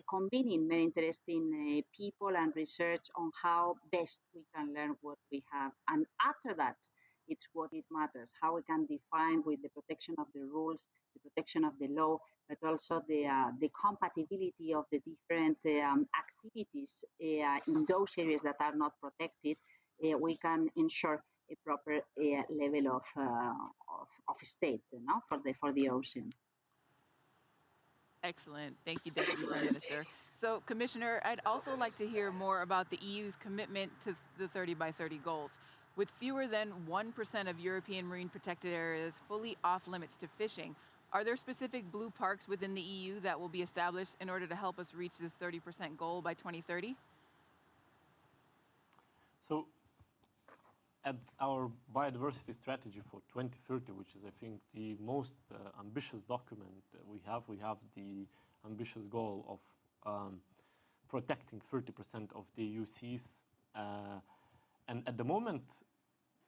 convening very interesting people and research on how best we can learn what we have. And after that, it's what it matters, how we can define with the protection of the rules, the protection of the law, but also the compatibility of the different activities in those areas that are not protected. We can ensure a proper level of state, for the ocean. Excellent. Thank you, Deputy Prime Minister. So, Commissioner, I'd also like to hear more about the EU's commitment to the 30 by 30 goals. With fewer than 1% of European marine protected areas fully off limits to fishing, are there specific blue parks within the EU that will be established in order to help us reach this 30% goal by 2030? So, at our biodiversity strategy for 2030, which is, I think, the most ambitious document we have the ambitious goal of protecting 30% of the EU seas. And at the moment,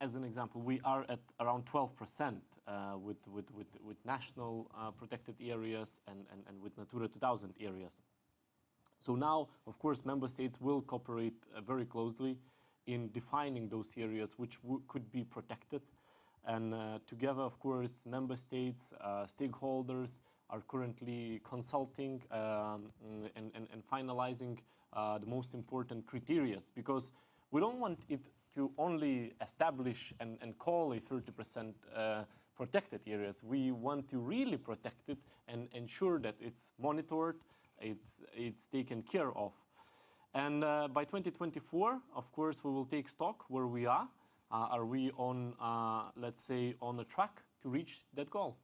as an example, we are at around 12% with national protected areas and with Natura 2000 areas. So now, of course, member states will cooperate very closely in defining those areas which could be protected. And together, of course, member states, stakeholders are currently consulting and finalizing the most important criteria, because we don't want it to only establish and call a 30% protected areas. We want to really protect it and ensure that it's monitored, it's taken care of. And by 2024, of course, we will take stock where we are. Are we on, let's say, on a track to reach that goal?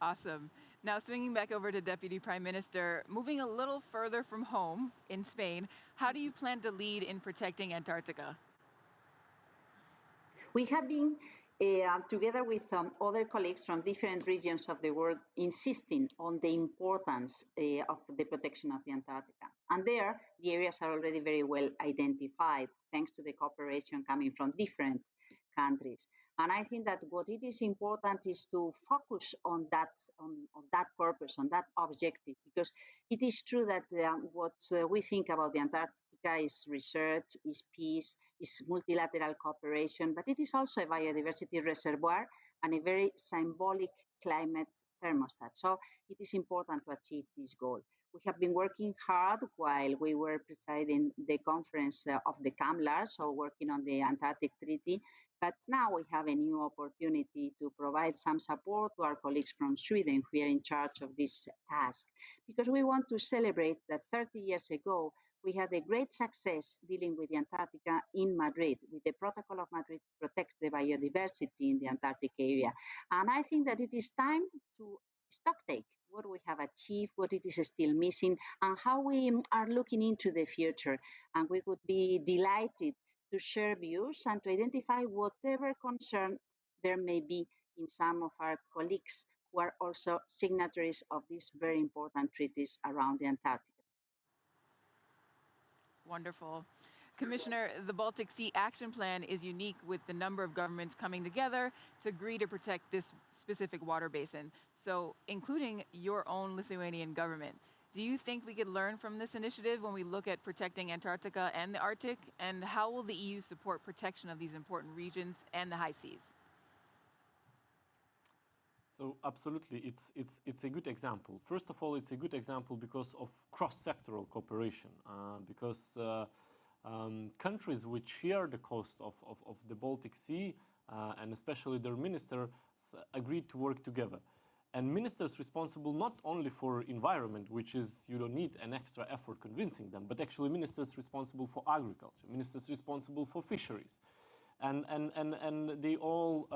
Awesome. Now, swinging back over to Deputy Prime Minister, moving a little further from home in Spain, how do you plan to lead in protecting Antarctica? We have been, together with other colleagues from different regions of the world, insisting on the importance of the protection of the Antarctica. And there, the areas are already very well identified, thanks to the cooperation coming from different countries. And I think that what it is important is to focus on that purpose, on that objective, because it is true that what we think about the Antarctica is research, is peace, is multilateral cooperation, but it is also a biodiversity reservoir and a very symbolic climate thermostat. So it is important to achieve this goal. We have been working hard while we were presiding the conference of the CAMLAR, so working on the Antarctic Treaty. But now we have a new opportunity to provide some support to our colleagues from Sweden who are in charge of this task, because we want to celebrate that 30 years ago, we had a great success dealing with the Antarctica in Madrid, with the Protocol of Madrid to protect the biodiversity in the Antarctic area. And I think that it is time to stocktake what we have achieved, what it is still missing, and how we are looking into the future. And we would be delighted to share views and to identify whatever concern there may be in some of our colleagues who are also signatories of these very important treaties around the Antarctica. Wonderful. Commissioner, the Baltic Sea Action Plan is unique with the number of governments coming together to agree to protect this specific water basin, so including your own Lithuanian government. Do you think we could learn from this initiative when we look at protecting Antarctica and the Arctic? And how will the EU support protection of these important regions and the high seas? So absolutely, it's a good example. First of all, it's a good example because of cross-sectoral cooperation, because countries which share the coast of the Baltic Sea, and especially their ministers, agreed to work together. And ministers responsible not only for environment, which is you don't need an extra effort convincing them, but actually ministers responsible for agriculture, ministers responsible for fisheries. and they all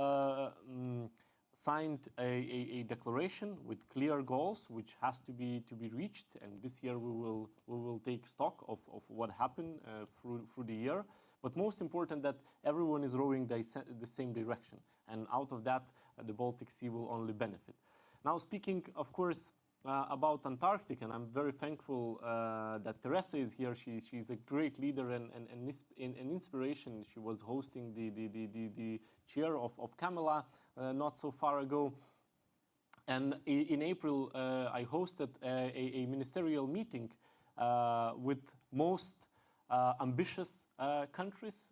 signed a declaration with clear goals, which has to be reached. And this year we will take stock of what happened through the year. But most important, that everyone is rowing the same direction, and out of that, the Baltic Sea will only benefit. Now, speaking, of course, about Antarctica, and I'm very thankful that Teresa is here. She's a great leader and an inspiration. She was hosting the chair of CAMELA not so far ago. And in April, I hosted a ministerial meeting with most ambitious countries,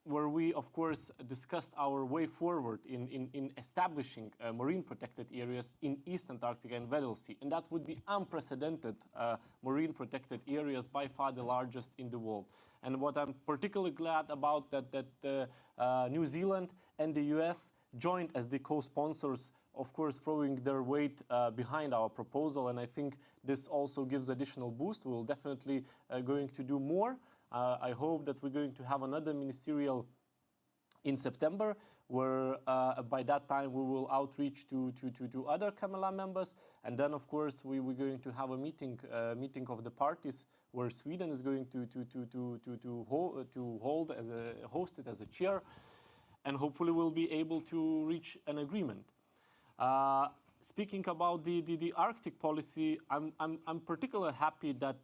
where we, of course, discussed our way forward in establishing marine protected areas in East Antarctica and Weddell Sea. And that would be unprecedented marine protected areas, by far the largest in the world. And what I'm particularly glad about that New Zealand and the US joined as the co-sponsors, of course, throwing their weight behind our proposal. And I think this also gives additional boost. We'll definitely going to do more. I hope that we're going to have another ministerial in September, where by that time we will outreach to other CAMELA members. And then, of course, we're going to have a meeting of the parties, where Sweden is going to host it as a chair, and hopefully we'll be able to reach an agreement. Speaking about the Arctic policy, I'm particularly happy that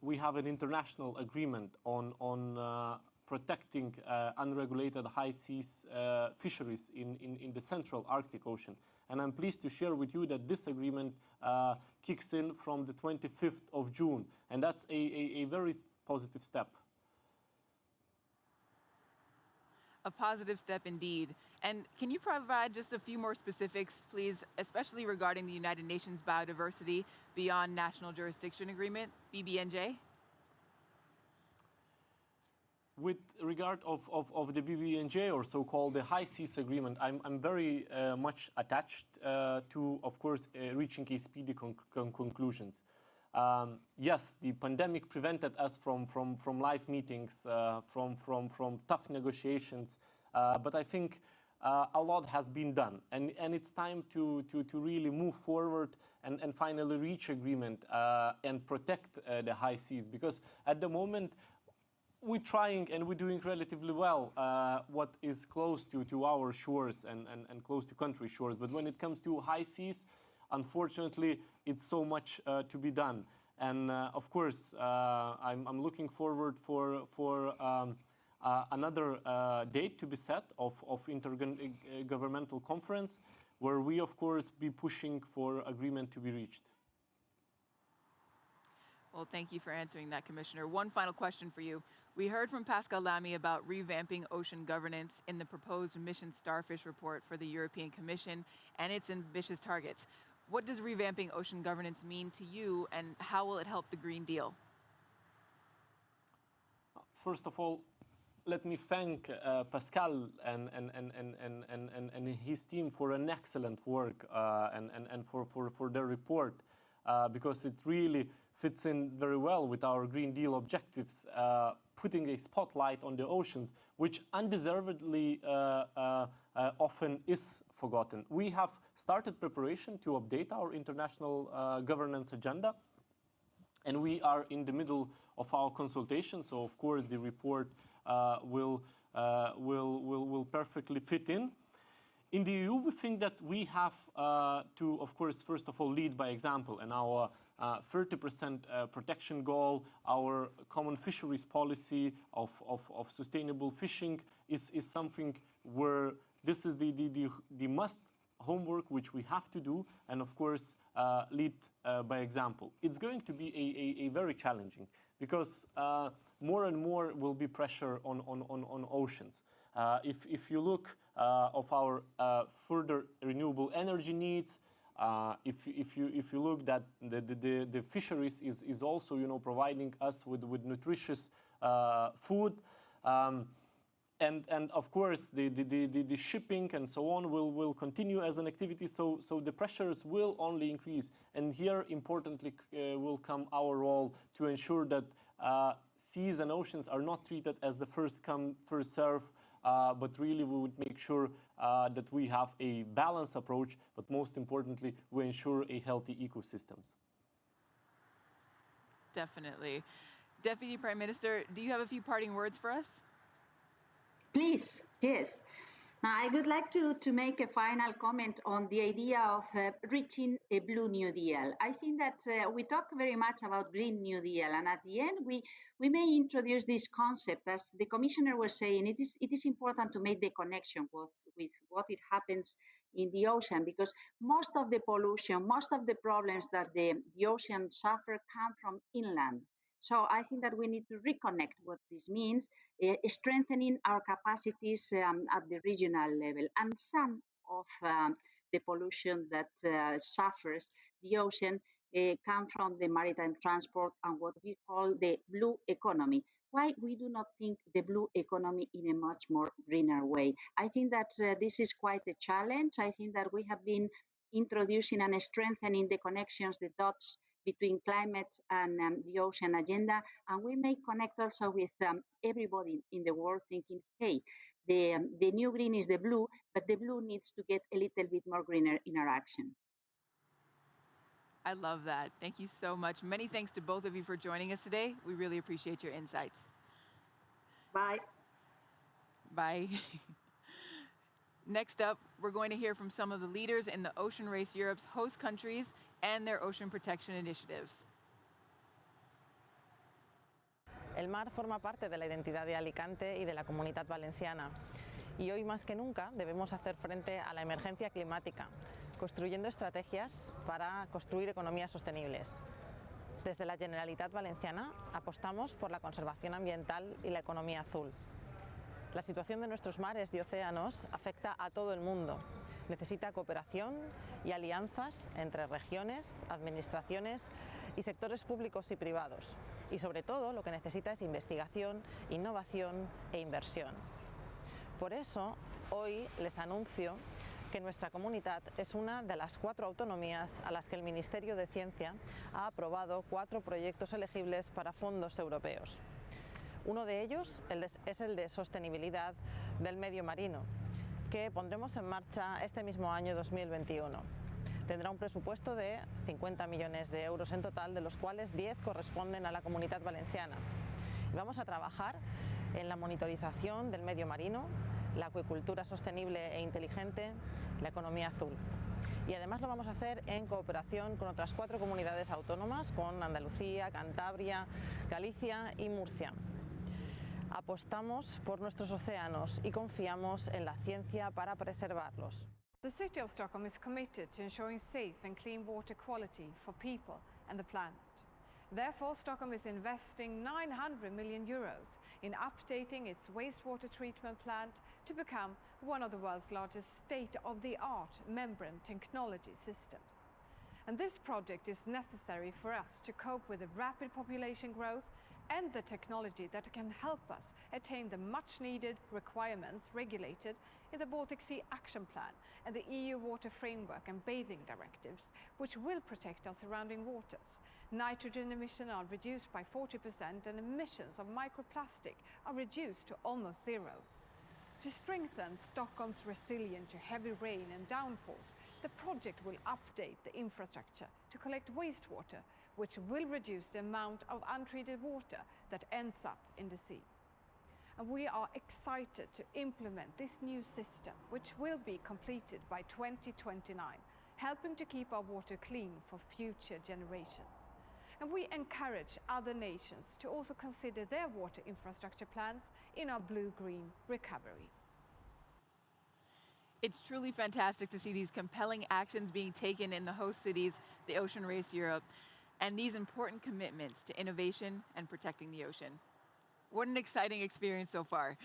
we have an international agreement on protecting unregulated high seas fisheries in the central Arctic Ocean. And I'm pleased to share with you that this agreement kicks in from the 25th of June, and that's a very positive step. A positive step indeed. And can you provide just a few more specifics, please, especially regarding the United Nations Biodiversity Beyond National Jurisdiction Agreement, BBNJ? With regard of the BBNJ, or so-called the High Seas Agreement, I'm very much attached to, of course, reaching a speedy conclusions. Yes, the pandemic prevented us from live meetings, from tough negotiations, but I think a lot has been done, and it's time to really move forward and finally reach agreement and protect the high seas, because at the moment we're trying and we're doing relatively well what is close to our shores and close to country shores, but when it comes to high seas, unfortunately, it's so much to be done. And of course, I'm looking forward for another date to be set of intergovernmental conference, where we, of course, be pushing for agreement to be reached. Well, thank you for answering that, Commissioner. One final question for you. We heard from Pascal Lamy about revamping ocean governance in the proposed Mission Starfish report for the European Commission and its ambitious targets. What does revamping ocean governance mean to you, and how will it help the Green Deal? First of all, let me thank Pascal and his team for an excellent work and for their report, because it really fits in very well with our Green Deal objectives, putting a spotlight on the oceans, which undeservedly often is forgotten. We have started preparation to update our international governance agenda, and we are in the middle of our consultation. So, of course, the report will perfectly fit in. In the EU, we think that we have to, of course, first of all, lead by example, and our 30% protection goal, our common fisheries policy of sustainable fishing is something where this is the must homework which we have to do, and of course lead by example. It's going to be a very challenging, because more and more will be pressure on oceans. If you look of our further renewable energy needs, if you look that the fisheries is also providing us with nutritious food, and of course, the shipping and so on will continue as an activity. So the pressures will only increase. And here, importantly, will come our role to ensure that seas and oceans are not treated as the first come, first serve, but really we would make sure that we have a balanced approach, but most importantly, we ensure a healthy ecosystems. Definitely. Deputy Prime Minister, do you have a few parting words for us? Please, yes. Now, I would like to make a final comment on the idea of reaching a Blue New Deal. I think that we talk very much about Green New Deal, and at the end, we may introduce this concept. As the Commissioner was saying, it is important to make the connection with what it happens in the ocean, because most of the pollution, most of the problems that the ocean suffer come from inland. So I think that we need to reconnect what this means, strengthening our capacities at the regional level. And some of the pollution that suffers the ocean come from the maritime transport and what we call the blue economy. Why we do not think the blue economy in a much more greener way? I think that this is quite a challenge. I think that we have been introducing and strengthening the connections, the dots between climate and the ocean agenda, and we may connect also with everybody in the world thinking, hey, the new green is the blue, but the blue needs to get a little bit more greener in our action. I love that. Thank you so much. Many thanks to both of you for joining us today. We really appreciate your insights. Bye. Bye. Next up, we're going to hear from some of the leaders in the Ocean Race Europe's host countries and their ocean protection initiatives. El mar forma parte de la identidad de Alicante y de la Comunidad Valenciana. Y hoy más que nunca debemos hacer frente a la emergencia climática, construyendo estrategias para construir economías sostenibles. Desde la Generalitat Valenciana apostamos por la conservación ambiental y la economía azul. La situación de nuestros mares y océanos afecta a todo el mundo. Necesita cooperación y alianzas entre regiones, administraciones y sectores públicos y privados. Y sobre todo lo que necesita es investigación, innovación e inversión. Por eso, hoy les anuncio que nuestra comunidad es una de las 4 autonomías a las que el Ministerio de Ciencia ha aprobado 4 proyectos elegibles para fondos europeos. Uno de ellos es el de sostenibilidad del medio marino, que pondremos en marcha este mismo año 2021. Tendrá un presupuesto de 50 millones de euros en total, de los cuales 10 corresponden a la Comunidad Valenciana. Y vamos a trabajar en la monitorización del medio marino, la acuicultura sostenible e inteligente, la economía azul. Y además lo vamos a hacer en cooperación con otras 4 comunidades autónomas, con Andalucía, Cantabria, Galicia y Murcia. Apostamos por nuestros océanos y confiamos en la ciencia para preservarlos. The City of Stockholm is committed to ensuring safe and clean water quality for people and the planet. Therefore, Stockholm is investing 900 million euros in updating its wastewater treatment plant to become one of the world's largest state-of-the-art membrane technology systems. And this project is necessary for us to cope with the rapid population growth and the technology that can help us attain the much-needed requirements regulated in the Baltic Sea Action Plan and the EU Water Framework and Bathing Directives, which will protect our surrounding waters. Nitrogen emissions are reduced by 40% and emissions of microplastic are reduced to almost zero. To strengthen Stockholm's resilience to heavy rain and downpours, the project will update the infrastructure to collect wastewater, which will reduce the amount of untreated water that ends up in the sea. And we are excited to implement this new system, which will be completed by 2029, helping to keep our water clean for future generations. And we encourage other nations to also consider their water infrastructure plans in our blue-green recovery. It's truly fantastic to see these compelling actions being taken in the host cities, the Ocean Race Europe, and these important commitments to innovation and protecting the ocean. What an exciting experience so far.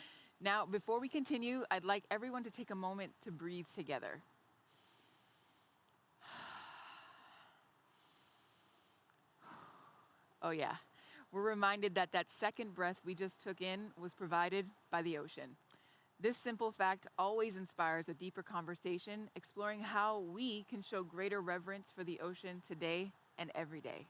Now, before we continue, I'd like everyone to take a moment to breathe together. Oh yeah, we're reminded that that second breath we just took in was provided by the ocean. This simple fact always inspires a deeper conversation, exploring how we can show greater reverence for the ocean today and every day.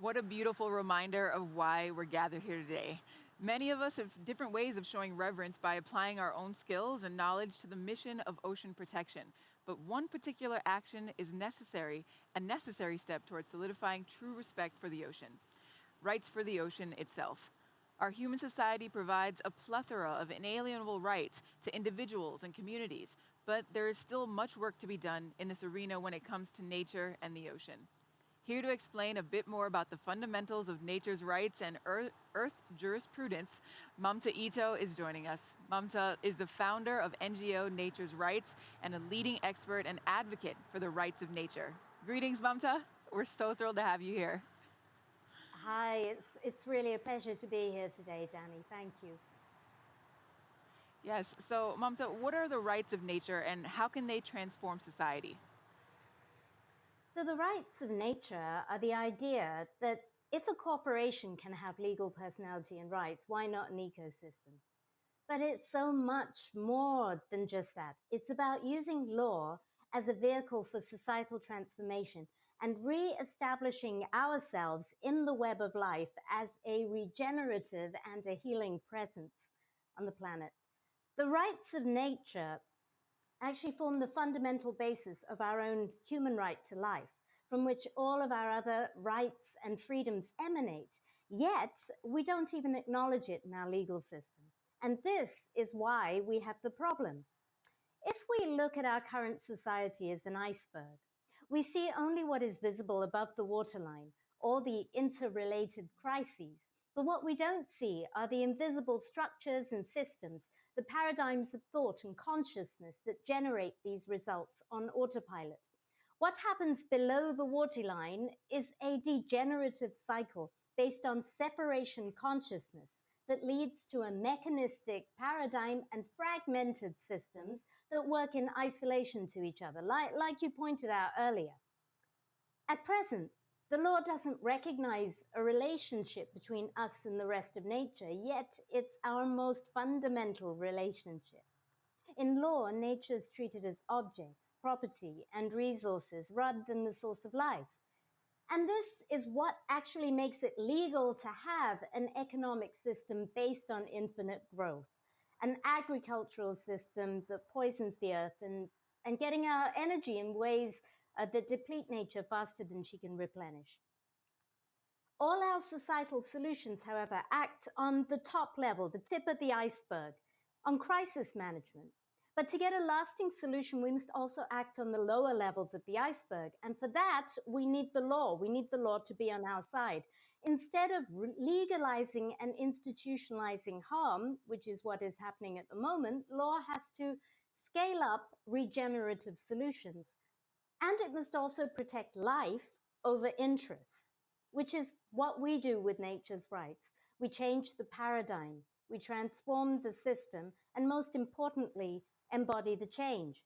What a beautiful reminder of why we're gathered here today. Many of us have different ways of showing reverence by applying our own skills and knowledge to the mission of ocean protection. But one particular action is necessary, a necessary step towards solidifying true respect for the ocean. Rights for the ocean itself. Our human society provides a plethora of inalienable rights to individuals and communities, but there is still much work to be done in this arena when it comes to nature and the ocean. Here to explain a bit more about the fundamentals of nature's rights and Earth jurisprudence, Mamta Ito is joining us. Mamta is the founder of NGO Nature's Rights and a leading expert and advocate for the rights of nature. Greetings, Mamta. We're so thrilled to have you here. Hi, it's really a pleasure to be here today, Danny. Thank you. Yes, so Mamta, what are the rights of nature and how can they transform society? So the rights of nature are the idea that if a corporation can have legal personality and rights, why not an ecosystem? But it's so much more than just that. It's about using law as a vehicle for societal transformation and re-establishing ourselves in the web of life as a regenerative and a healing presence on the planet. The rights of nature actually form the fundamental basis of our own human right to life, from which all of our other rights and freedoms emanate. Yet, we don't even acknowledge it in our legal system. And this is why we have the problem. If we look at our current society as an iceberg, we see only what is visible above the waterline, all the interrelated crises. But what we don't see are the invisible structures and systems, the paradigms of thought and consciousness that generate these results on autopilot. What happens below the waterline is a degenerative cycle based on separation consciousness that leads to a mechanistic paradigm and fragmented systems that work in isolation to each other, like you pointed out earlier. At present, the law doesn't recognize a relationship between us and the rest of nature, yet it's our most fundamental relationship. In law, nature is treated as objects, property, and resources rather than the source of life. And this is what actually makes it legal to have an economic system based on infinite growth, an agricultural system that poisons the earth and getting our energy in ways that deplete nature faster than she can replenish. All our societal solutions, however, act on the top level, the tip of the iceberg, on crisis management. But to get a lasting solution, we must also act on the lower levels of the iceberg. And for that, we need the law. We need the law to be on our side. Instead of legalizing and institutionalizing harm, which is what is happening at the moment, law has to scale up regenerative solutions. And it must also protect life over interests, which is what we do with nature's rights. We change the paradigm, we transform the system, and most importantly, embody the change.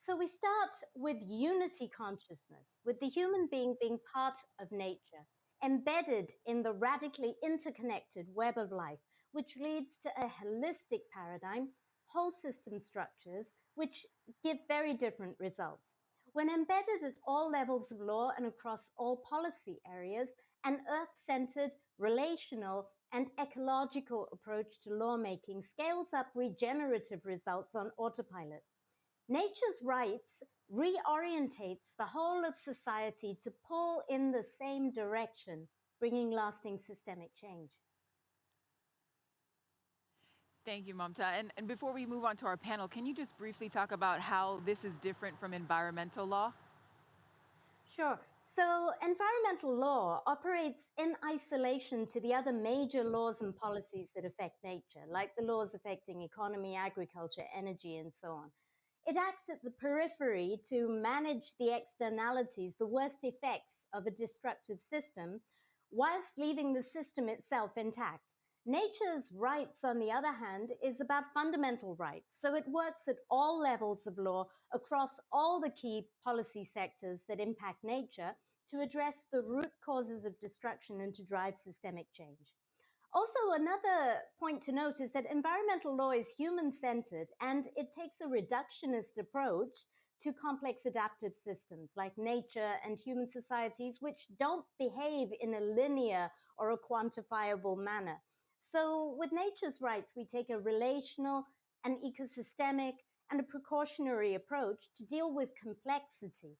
So we start with unity consciousness, with the human being part of nature, embedded in the radically interconnected web of life, which leads to a holistic paradigm, whole system structures, which give very different results. When embedded at all levels of law and across all policy areas, an earth-centered, relational, and ecological approach to lawmaking scales up regenerative results on autopilot. Nature's rights reorientates the whole of society to pull in the same direction, bringing lasting systemic change. Thank you, Mamta. And before we move on to our panel, can you just briefly talk about how this is different from environmental law? Sure. So environmental law operates in isolation to the other major laws and policies that affect nature, like the laws affecting economy, agriculture, energy, and so on. It acts at the periphery to manage the externalities, the worst effects of a destructive system, whilst leaving the system itself intact. Nature's rights, on the other hand, is about fundamental rights. So it works at all levels of law across all the key policy sectors that impact nature to address the root causes of destruction and to drive systemic change. Also, another point to note is that environmental law is human-centered and it takes a reductionist approach to complex adaptive systems like nature and human societies, which don't behave in a linear or a quantifiable manner. So with nature's rights, we take a relational, an ecosystemic, and a precautionary approach to deal with complexity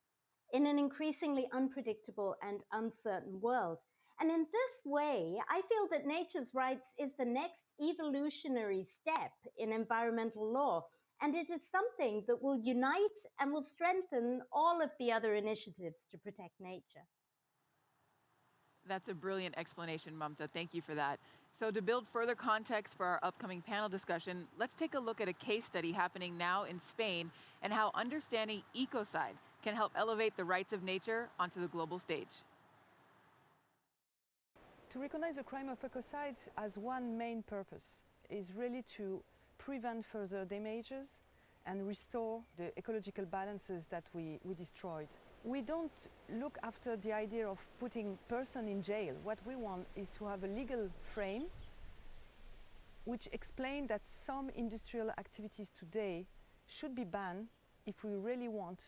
in an increasingly unpredictable and uncertain world. And in this way, I feel that nature's rights is the next evolutionary step in environmental law, and it is something that will unite and will strengthen all of the other initiatives to protect nature. That's a brilliant explanation, Mamta. Thank you for that. So to build further context for our upcoming panel discussion, let's take a look at a case study happening now in Spain and how understanding ecocide can help elevate the rights of nature onto the global stage. To recognize the crime of ecocide as one main purpose is really to prevent further damages and restore the ecological balances that we destroyed. We don't look after the idea of putting person in jail. What we want is to have a legal frame which explains that some industrial activities today should be banned if we really want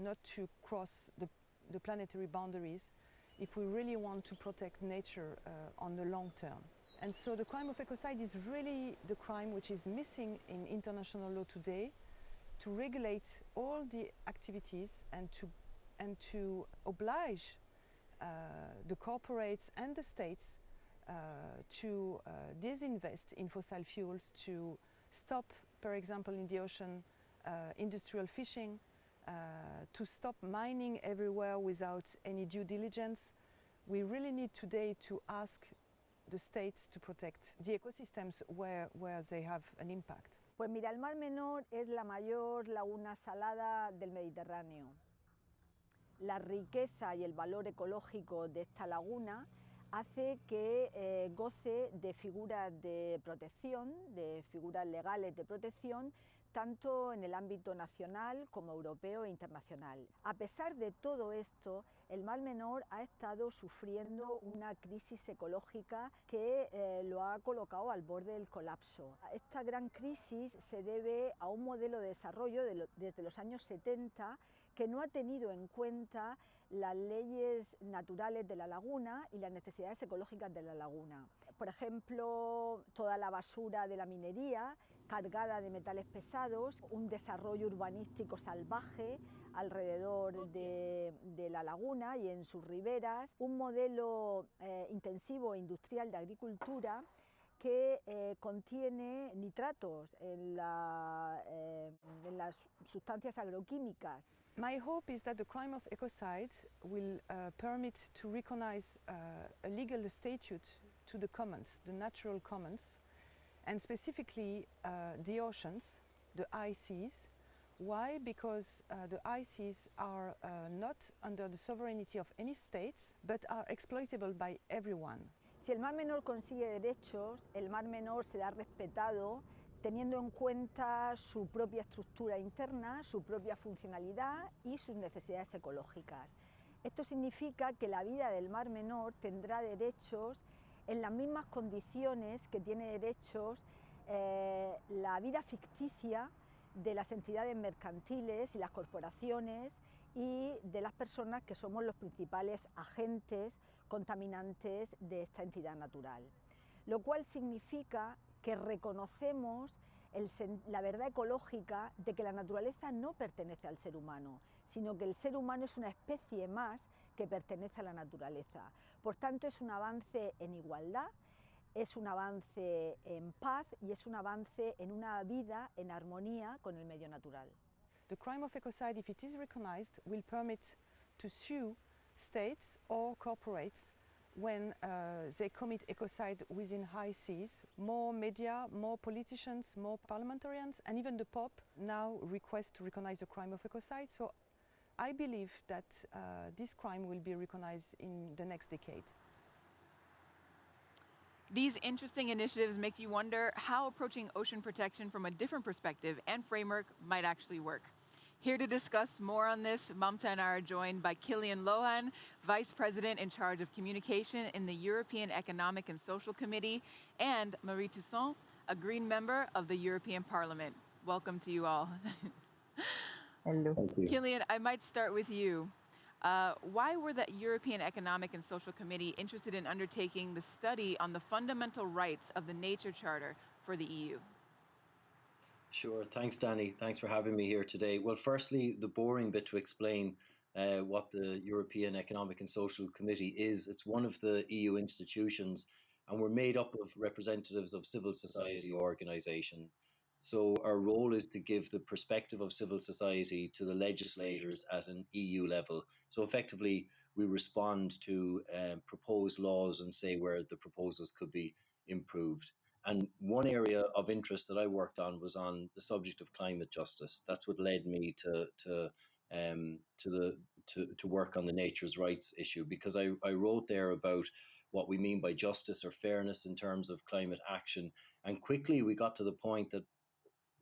not to cross the planetary boundaries, if we really want to protect nature on the long term. And so the crime of ecocide is really the crime which is missing in international law today, to regulate all the activities and to oblige the corporates and the states to disinvest in fossil fuels, to stop, for example, in the ocean, industrial fishing, to stop mining everywhere without any due diligence. We really need today to ask the states to protect the ecosystems where they have an impact. Pues mira, el Mar Menor es la mayor laguna salada del Mediterráneo. La riqueza y el valor ecológico de esta laguna hace que goce de figuras de protección, de figuras legales de protección, tanto en el ámbito nacional como europeo e internacional. A pesar de todo esto, el Mar Menor ha estado sufriendo una crisis ecológica que lo ha colocado al borde del colapso. Esta gran crisis se debe a un modelo de desarrollo desde los años 70 que no ha tenido en cuenta las leyes naturales de la laguna y las necesidades ecológicas de la laguna. Por ejemplo, toda la basura de la minería cargada de metales pesados, un desarrollo urbanístico salvaje alrededor de la laguna y en sus riberas, un modelo intensivo e industrial de agricultura que contiene nitratos en las sustancias agroquímicas. My hope is that the crime of ecocide will permit to recognize a legal statute to the commons, the natural commons, and specifically the oceans, the high seas. Why? Because the high seas are not under the sovereignty of any states, but are exploitable by everyone. Si el Mar Menor consigue derechos, el Mar Menor será respetado teniendo en cuenta su propia estructura interna, su propia funcionalidad y sus necesidades ecológicas. Esto significa que la vida del Mar Menor tendrá derechos en las mismas condiciones que tiene derechos la vida ficticia de las entidades mercantiles y las corporaciones y de las personas que somos los principales agentes contaminantes de esta entidad natural. Lo cual significa que reconocemos la verdad ecológica de que la naturaleza no pertenece al ser humano, sino que el ser humano es una especie más que pertenece a la naturaleza. Por tanto, es un avance en igualdad, es un avance en paz y es un avance en una vida en armonía con el medio natural. The crime of ecocide, if it is recognized, will permit to sue states or corporates when they commit ecocide within high seas. More media, more politicians, more parliamentarians, and even the Pope now request to recognize the crime of ecocide. So I believe that this crime will be recognized in the next decade. These interesting initiatives make you wonder how approaching ocean protection from a different perspective and framework might actually work. Here to discuss more on this, Mamta and I are joined by Kilian Lohan, Vice President in charge of communication in the European Economic and Social Committee, and Marie Toussaint, a Green member of the European Parliament. Welcome to you all. Hello. Thank you. Kilian, I might start with you. Why were the European Economic and Social Committee interested in undertaking the study on the fundamental rights of the Nature Charter for the EU? Sure. Thanks, Danny. Thanks for having me here today. Well, firstly, the boring bit to explain what the European Economic and Social Committee is. It's one of the EU institutions, and we're made up of representatives of civil society organisations. So our role is to give the perspective of civil society to the legislators at an EU level. So effectively, we respond to proposed laws and say where the proposals could be improved. And one area of interest that I worked on was on the subject of climate justice. That's what led me to work on the nature's rights issue, because I wrote there about what we mean by justice or fairness in terms of climate action. And quickly we got to the point that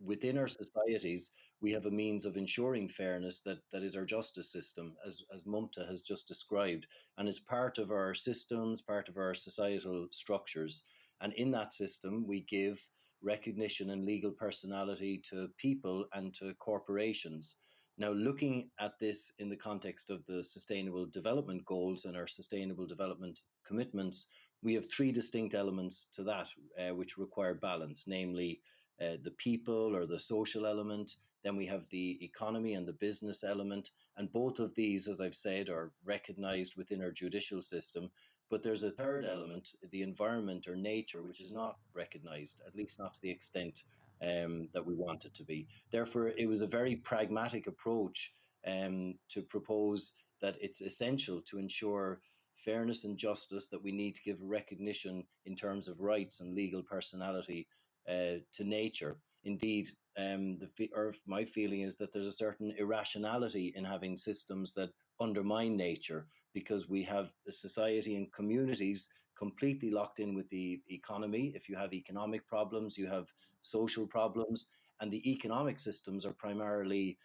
within our societies, we have a means of ensuring fairness that is our justice system, as Mamta has just described. And it's part of our systems, part of our societal structures. And in that system, we give recognition and legal personality to people and to corporations. Now, looking at this in the context of the Sustainable Development Goals and our Sustainable Development Commitments, we have three distinct elements to that which require balance, namely the people or the social element. Then we have the economy and the business element. And both of these, as I've said, are recognized within our judicial system. But there's a third element, the environment or nature, which is not recognized, at least not to the extent that we want it to be. Therefore, it was a very pragmatic approach to propose that it's essential to ensure fairness and justice, that we need to give recognition in terms of rights and legal personality to nature. Indeed, my feeling is that there's a certain irrationality in having systems that undermine nature, because we have a society and communities completely locked in with the economy. If you have economic problems, you have social problems, and the economic systems are primarily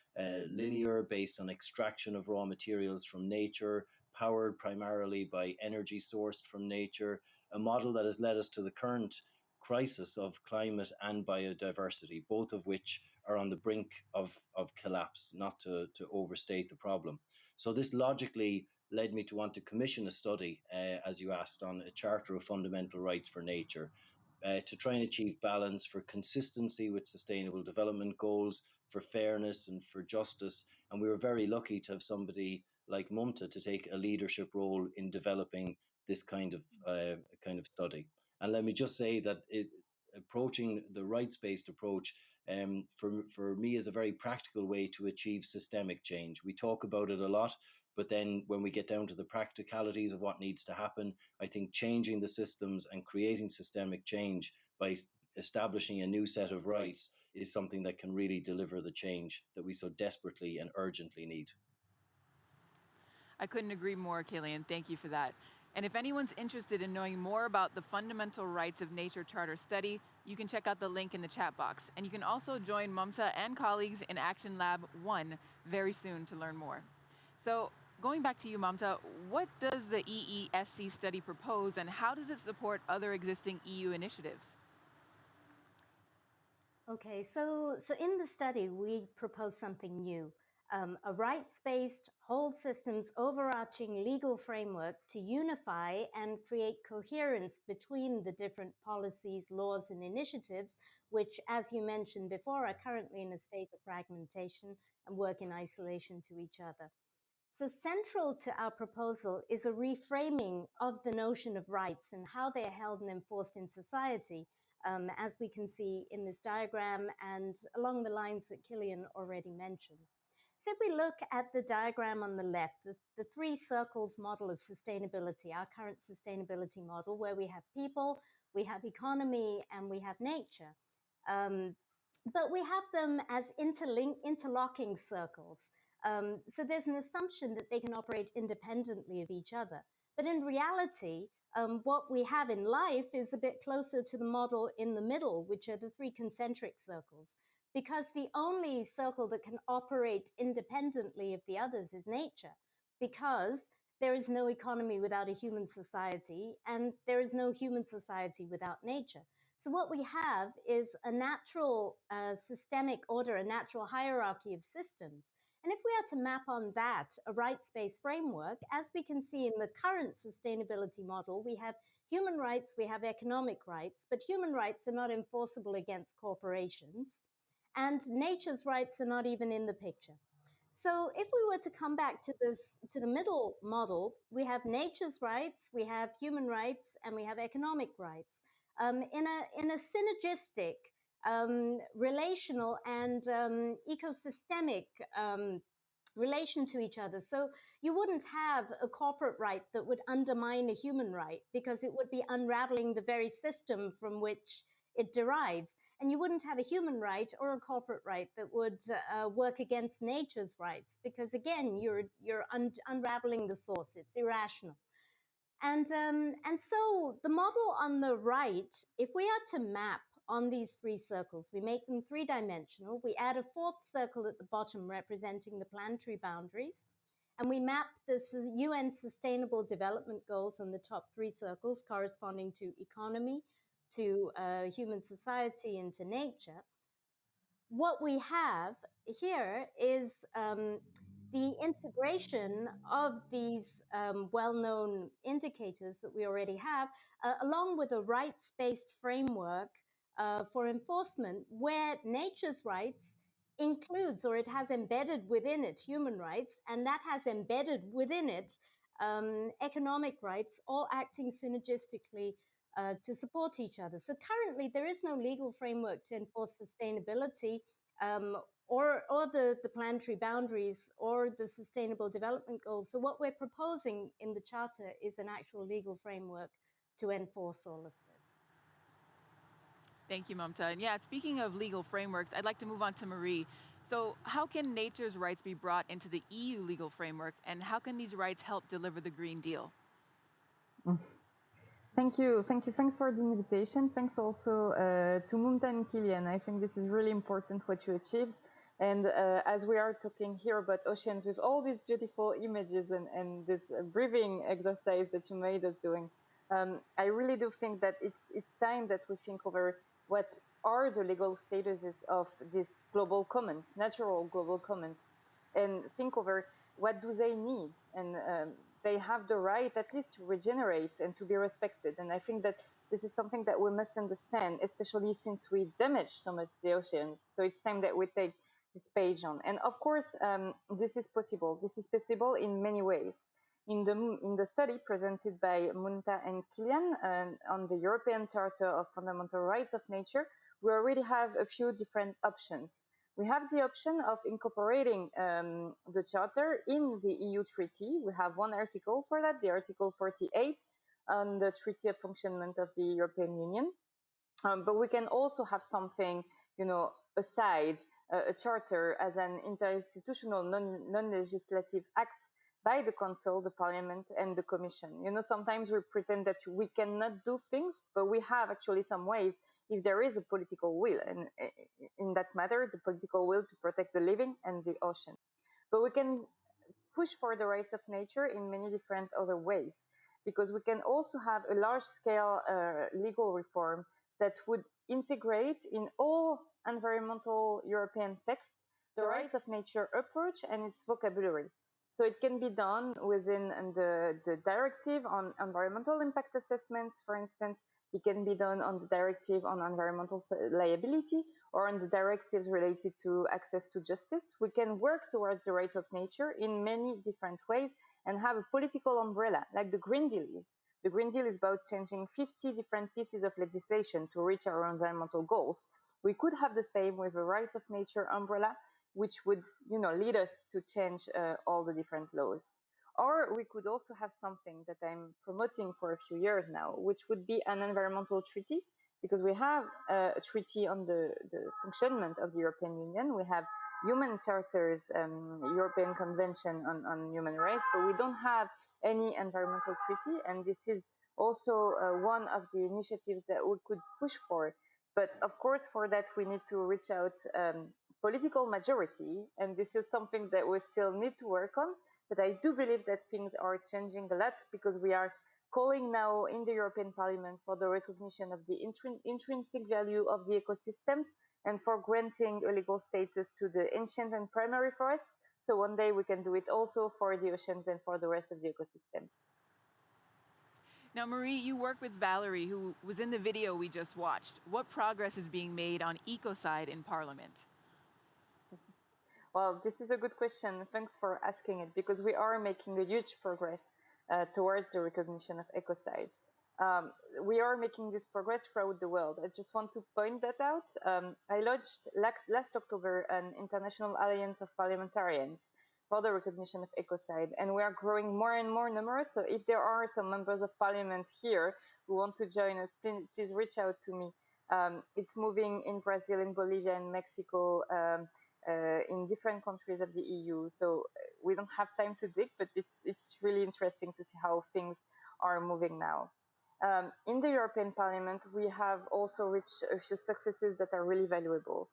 linear, based on extraction of raw materials from nature, powered primarily by energy sourced from nature, a model that has led us to the current crisis of climate and biodiversity, both of which are on the brink of collapse, not to overstate the problem. So this logically led me to want to commission a study, as you asked, on a Charter of Fundamental Rights for Nature, to try and achieve balance, for consistency with Sustainable Development Goals, for fairness and for justice. And we were very lucky to have somebody like Mamta to take a leadership role in developing this kind of study. And let me just say that approaching the rights-based approach for me is a very practical way to achieve systemic change. We talk about it a lot, but then when we get down to the practicalities of what needs to happen, I think changing the systems and creating systemic change by establishing a new set of rights is something that can really deliver the change that we so desperately and urgently need. I couldn't agree more, Kilian. Thank you for that. And if anyone's interested in knowing more about the Fundamental Rights of Nature Charter study, you can check out the link in the chat box. And you can also join Mamta and colleagues in Action Lab 1 very soon to learn more. So going back to you, Mamta, what does the EESC study propose, and how does it support other existing EU initiatives? Okay, so in the study, we propose something new. a rights-based, whole systems overarching legal framework to unify and create coherence between the different policies, laws, and initiatives, which, as you mentioned before, are currently in a state of fragmentation and work in isolation to each other. So central to our proposal is a reframing of the notion of rights and how they are held and enforced in society, as we can see in this diagram and along the lines that Kilian already mentioned. So if we look at the diagram on the left, the three circles model of sustainability, our current sustainability model, where we have people, we have economy, and we have nature. But we have them as interlocking circles. So there's an assumption that they can operate independently of each other. But in reality, what we have in life is a bit closer to the model in the middle, which are the three concentric circles. Because the only circle that can operate independently of the others is nature, because there is no economy without a human society, and there is no human society without nature. So what we have is a natural systemic order, a natural hierarchy of systems. And if we are to map on that a rights-based framework, as we can see in the current sustainability model, we have human rights, we have economic rights, but human rights are not enforceable against corporations. And nature's rights are not even in the picture. So if we were to come back to the middle model, we have nature's rights, we have human rights, and we have economic rights in a synergistic, relational, and ecosystemic relation to each other. So you wouldn't have a corporate right that would undermine a human right, because it would be unraveling the very system from which it derives. And you wouldn't have a human right or a corporate right that would work against nature's rights, because again, you're unraveling the source. It's irrational. And so the model on the right, if we are to map on these three circles, we make them three-dimensional. We add a fourth circle at the bottom representing the planetary boundaries. And we map the UN Sustainable Development Goals on the top three circles corresponding to economy, to human society, and to nature. What we have here is the integration of these well-known indicators that we already have, along with a rights-based framework for enforcement, where nature's rights includes, or it has embedded within it, human rights, and that has embedded within it economic rights, all acting synergistically to support each other. So currently, there is no legal framework to enforce sustainability or the planetary boundaries or the Sustainable Development Goals. So what we're proposing in the Charter is an actual legal framework to enforce all of this. Thank you, Mamta. And yeah, speaking of legal frameworks, I'd like to move on to Marie. So how can nature's rights be brought into the EU legal framework, and how can these rights help deliver the Green Deal? Thank you. Thanks for the invitation. Thanks also to Mamta and Kilian. I think this is really important what you achieved. And as we are talking here about oceans with all these beautiful images and this breathing exercise that you made us doing, I really do think that it's time that we think over what are the legal statuses of these global commons, natural global commons, and think over what do they need. And they have the right at least to regenerate and to be respected. And I think that this is something that we must understand, especially since we damaged so much the oceans. So it's time that we take this page on. And of course, this is possible. This is possible in many ways. In the study presented by Mamta and Kilian on the European Charter of Fundamental Rights of Nature, we already have a few different options. We have the option of incorporating the Charter in the EU treaty. We have one article for that, the Article 48 on the Treaty of Functionment of the European Union. But we can also have something, aside, a charter as an interinstitutional non-legislative act by the Council, the Parliament, and the Commission. Sometimes we pretend that we cannot do things, but we have actually some ways if there is a political will, and in that matter, the political will to protect the living and the ocean. But we can push for the rights of nature in many different other ways, because we can also have a large-scale legal reform that would integrate in all environmental European texts the rights of nature approach and its vocabulary. So it can be done within the directive on environmental impact assessments, for instance. It can be done on the directive on environmental liability or on the directives related to access to justice. We can work towards the right of nature in many different ways and have a political umbrella like the Green Deal is. The Green Deal is about changing 50 different pieces of legislation to reach our environmental goals. We could have the same with a rights of nature umbrella, which would, lead us to change all the different laws. Or we could also have something that I'm promoting for a few years now, which would be an environmental treaty, because we have a treaty on the functionment of the European Union. We have human charters, European Convention on Human Rights, but we don't have any environmental treaty. And this is also one of the initiatives that we could push for. But of course, for that, we need to reach out political majority, and this is something that we still need to work on. But I do believe that things are changing a lot, because we are calling now in the European Parliament for the recognition of the intrinsic value of the ecosystems and for granting a legal status to the ancient and primary forests. So one day we can do it also for the oceans and for the rest of the ecosystems. Now, Marie, you work with Valerie, who was in the video we just watched. What progress is being made on ecocide in Parliament? Well, this is a good question. Thanks for asking it, because we are making a huge progress towards the recognition of ecocide. We are making this progress throughout the world. I just want to point that out. I launched last October an international alliance of parliamentarians for the recognition of ecocide, and we are growing more and more numerous. So if there are some members of parliament here who want to join us, please reach out to me. It's moving in Brazil, in Bolivia, in Mexico, in different countries of the EU. So we don't have time to dig, but it's really interesting to see how things are moving now. In the European Parliament, we have also reached a few successes that are really valuable.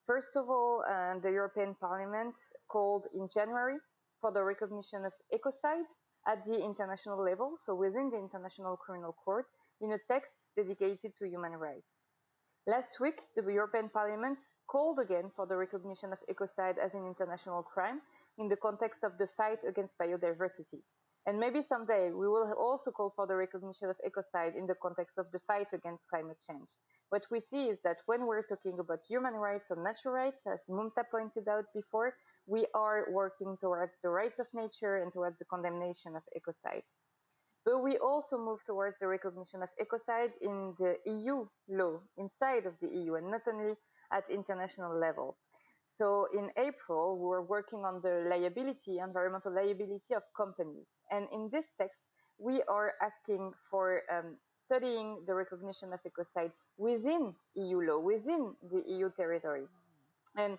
First of all, the European Parliament called in January for the recognition of ecocide at the international level, so within the International Criminal Court, in a text dedicated to human rights. Last week, the European Parliament called again for the recognition of ecocide as an international crime in the context of the fight against biodiversity. And maybe someday we will also call for the recognition of ecocide in the context of the fight against climate change. What we see is that when we're talking about human rights or natural rights, as Mumta pointed out before, we are working towards the rights of nature and towards the condemnation of ecocide. But we also move towards the recognition of ecocide in the EU law, inside of the EU, and not only at international level. So in April, we were working on the environmental liability of companies. And in this text, we are asking for studying the recognition of ecocide within EU law, within the EU territory. And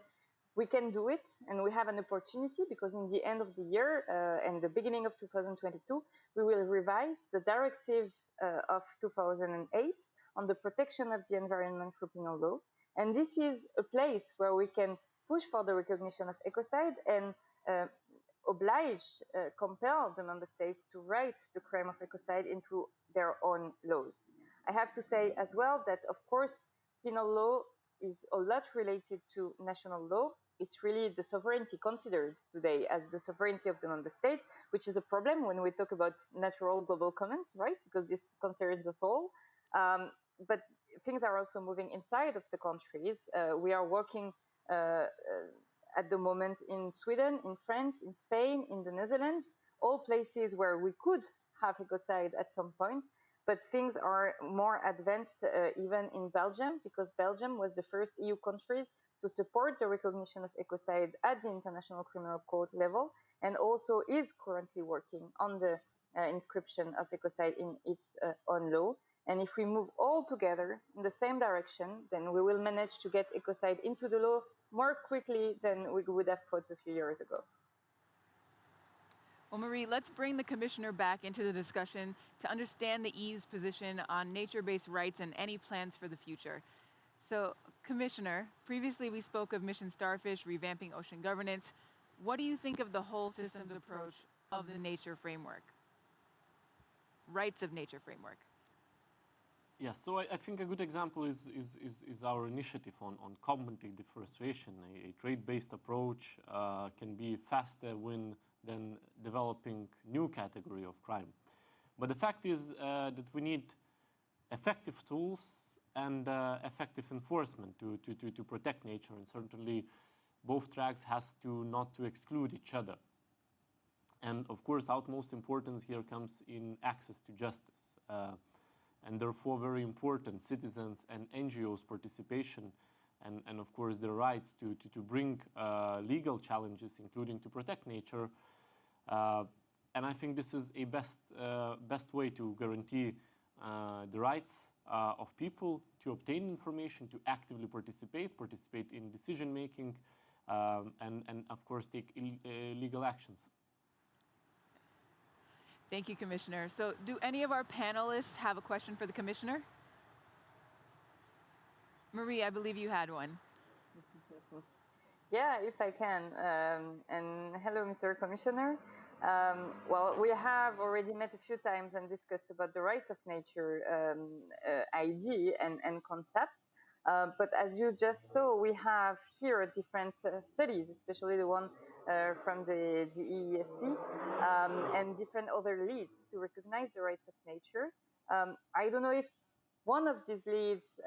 we can do it, and we have an opportunity, because in the end of the year and the beginning of 2022, we will revise the directive of 2008 on the protection of the environment through penal law. And this is a place where we can push for the recognition of ecocide and compel the member states to write the crime of ecocide into their own laws. I have to say as well that, of course, penal law is a lot related to national law. It's really the sovereignty considered today as the sovereignty of the member states, which is a problem when we talk about natural global commons, right? Because this concerns us all. But things are also moving inside of the countries. We are working at the moment in Sweden, in France, in Spain, in the Netherlands, all places where we could have ecocide at some point. But things are more advanced even in Belgium, because Belgium was the first EU countries to support the recognition of ecocide at the International Criminal Court level, and also is currently working on the inscription of ecocide in its own law. And if we move all together in the same direction, then we will manage to get ecocide into the law more quickly than we would have thought a few years ago. Well, Marie, let's bring the Commissioner back into the discussion to understand the EU's position on nature-based rights and any plans for the future. So, Commissioner, previously we spoke of Mission Starfish, revamping ocean governance. What do you think of the whole systems approach of the nature framework? Rights of nature framework. Yes, so I think a good example is our initiative on combating deforestation. A trade-based approach can be faster win than developing new category of crime. But the fact is that we need effective tools and effective enforcement to protect nature, and certainly both tracks has to not to exclude each other. And of course, utmost importance here comes in access to justice. And therefore very important citizens and NGOs participation and of course their rights to bring legal challenges, including to protect nature. And I think this is a best way to guarantee the rights of people to obtain information, to actively participate in decision making, and of course take legal actions. Thank you, Commissioner. So do any of our panelists have a question for the Commissioner? Marie, I believe you had one. Yeah, if I can. And hello, Mr. Commissioner. Well, we have already met a few times and discussed about the rights of nature idea and concept. But as you just saw, we have here different studies, especially the one from the EESC and different other leads to recognize the rights of nature. I don't know if one of these leads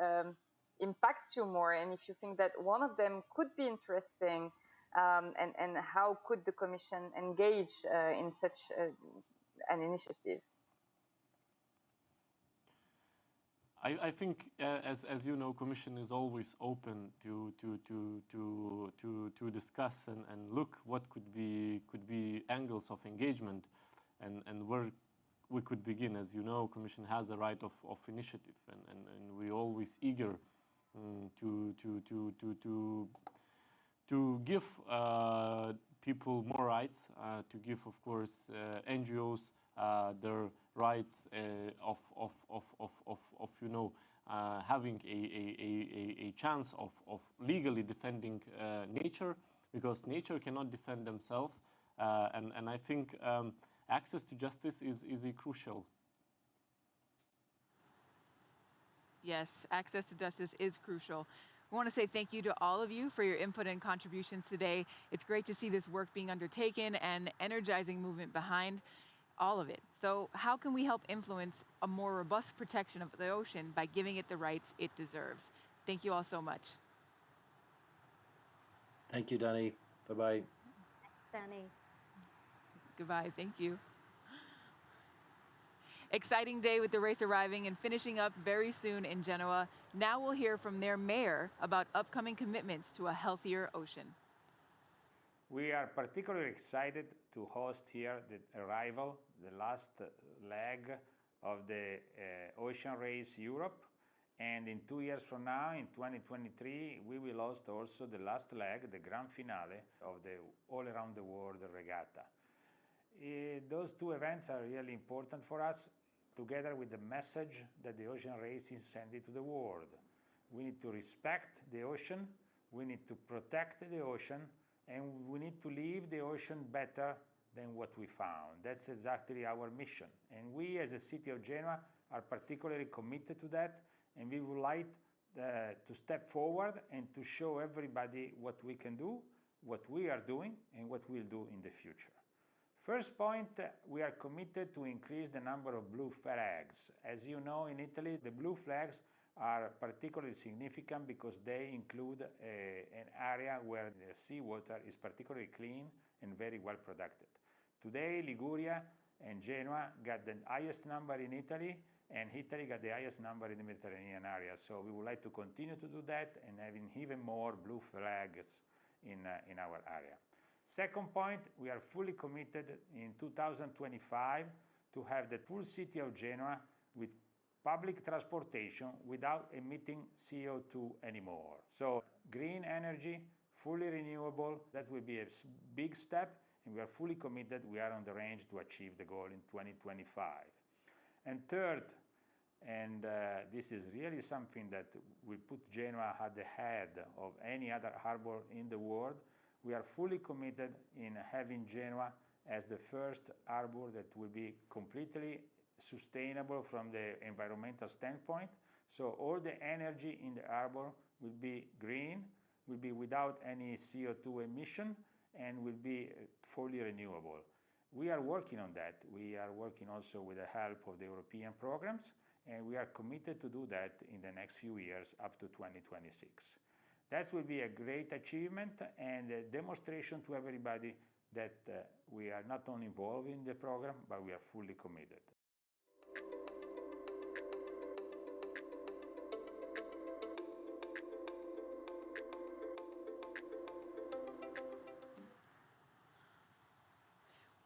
impacts you more, and if you think that one of them could be interesting, and how could the Commission engage in such an initiative? I think, as you know, Commission is always open to discuss and look what could be angles of engagement, and where we could begin. As you know, Commission has a right of initiative, and we always eager to give people more rights, to give, of course, NGOs their rights of having a chance of legally defending nature, because nature cannot defend themselves, and I think access to justice is a crucial. Yes, access to justice is crucial. I want to say thank you to all of you for your input and contributions today. It's great to see this work being undertaken and energizing movement behind all of it. So how can we help influence a more robust protection of the ocean by giving it the rights it deserves? Thank you all so much. Thank you, Danny. Bye-bye. Danny. Goodbye, thank you. Exciting day with the race arriving and finishing up very soon in Genoa. Now we'll hear from their mayor about upcoming commitments to a healthier ocean. We are particularly excited to host here the arrival, the last leg of the Ocean Race Europe. And in 2 years from now, in 2023, we will host also the last leg, the grand finale of the All Around the World Regatta. Those two events are really important for us, together with the message that the Ocean Race is sending to the world. We need to respect the ocean, we need to protect the ocean, and we need to leave the ocean better than what we found. That's exactly our mission. And we, as a city of Genoa, are particularly committed to that, and we would like to step forward and to show everybody what we can do, what we are doing, and what we'll do in the future. First point, we are committed to increase the number of blue flags. As you know, in Italy, the blue flags are particularly significant because they include an area where the seawater is particularly clean and very well protected. Today, Liguria and Genoa got the highest number in Italy, and Italy got the highest number in the Mediterranean area. So we would like to continue to do that and having even more blue flags in our area. Second point, we are fully committed in 2025 to have the full city of Genoa with public transportation without emitting CO2 anymore. So green energy, fully renewable, that will be a big step, and we are fully committed. We are on the range to achieve the goal in 2025. And third, and this is really something that will put Genoa at the head of any other harbor in the world, we are fully committed in having Genoa as the first harbor that will be completely sustainable from the environmental standpoint. So all the energy in the harbor will be green, will be without any CO2 emission, and will be fully renewable. We are working on that. We are working also with the help of the European programs, and we are committed to do that in the next few years up to 2026. That will be a great achievement and a demonstration to everybody that we are not only involved in the program, but we are fully committed.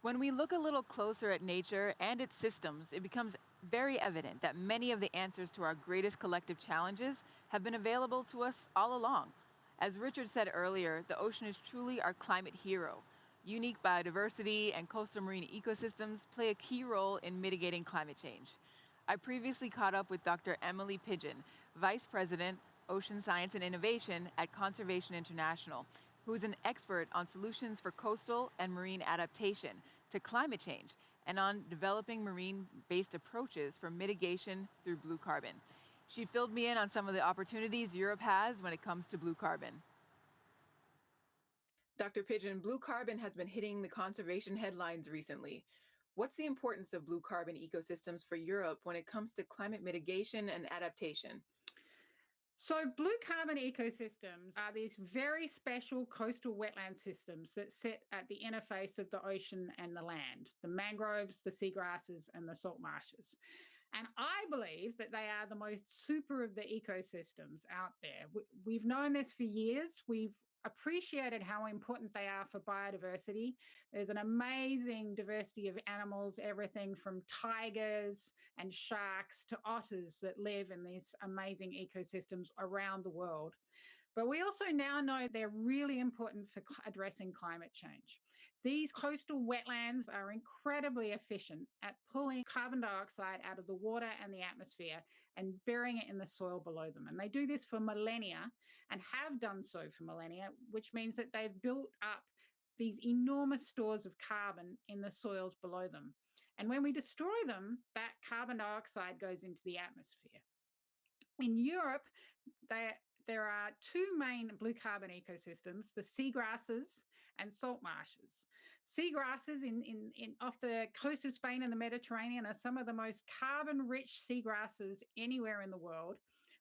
When we look a little closer at nature and its systems, it becomes very evident that many of the answers to our greatest collective challenges have been available to us all along. As Richard said earlier, the ocean is truly our climate hero. Unique biodiversity and coastal marine ecosystems play a key role in mitigating climate change. I previously caught up with Dr. Emily Pigeon, Vice President, Ocean Science and Innovation at Conservation International, who is an expert on solutions for coastal and marine adaptation to climate change and on developing marine-based approaches for mitigation through blue carbon. She filled me in on some of the opportunities Europe has when it comes to blue carbon. Dr. Pigeon, blue carbon has been hitting the conservation headlines recently. What's the importance of blue carbon ecosystems for Europe when it comes to climate mitigation and adaptation? So blue carbon ecosystems are these very special coastal wetland systems that sit at the interface of the ocean and the land, the mangroves, the seagrasses, and the salt marshes. And I believe that they are the most super of the ecosystems out there. We've known this for years. We've appreciated how important they are for biodiversity. There's an amazing diversity of animals, everything from tigers and sharks to otters that live in these amazing ecosystems around the world. But we also now know they're really important for addressing climate change. These coastal wetlands are incredibly efficient at pulling carbon dioxide out of the water and the atmosphere and burying it in the soil below them. And they do this for millennia and have done so for millennia, which means that they've built up these enormous stores of carbon in the soils below them. And when we destroy them, that carbon dioxide goes into the atmosphere. In Europe, there are two main blue carbon ecosystems, the seagrasses and salt marshes. Seagrasses off the coast of Spain and the Mediterranean are some of the most carbon-rich seagrasses anywhere in the world,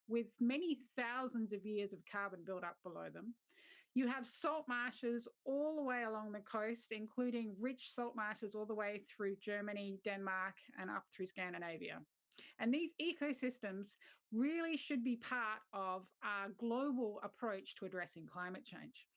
with many thousands of years of carbon built up below them. You have salt marshes all the way along the coast, including rich salt marshes all the way through Germany, Denmark, and up through Scandinavia. And these ecosystems really should be part of our global approach to addressing climate change.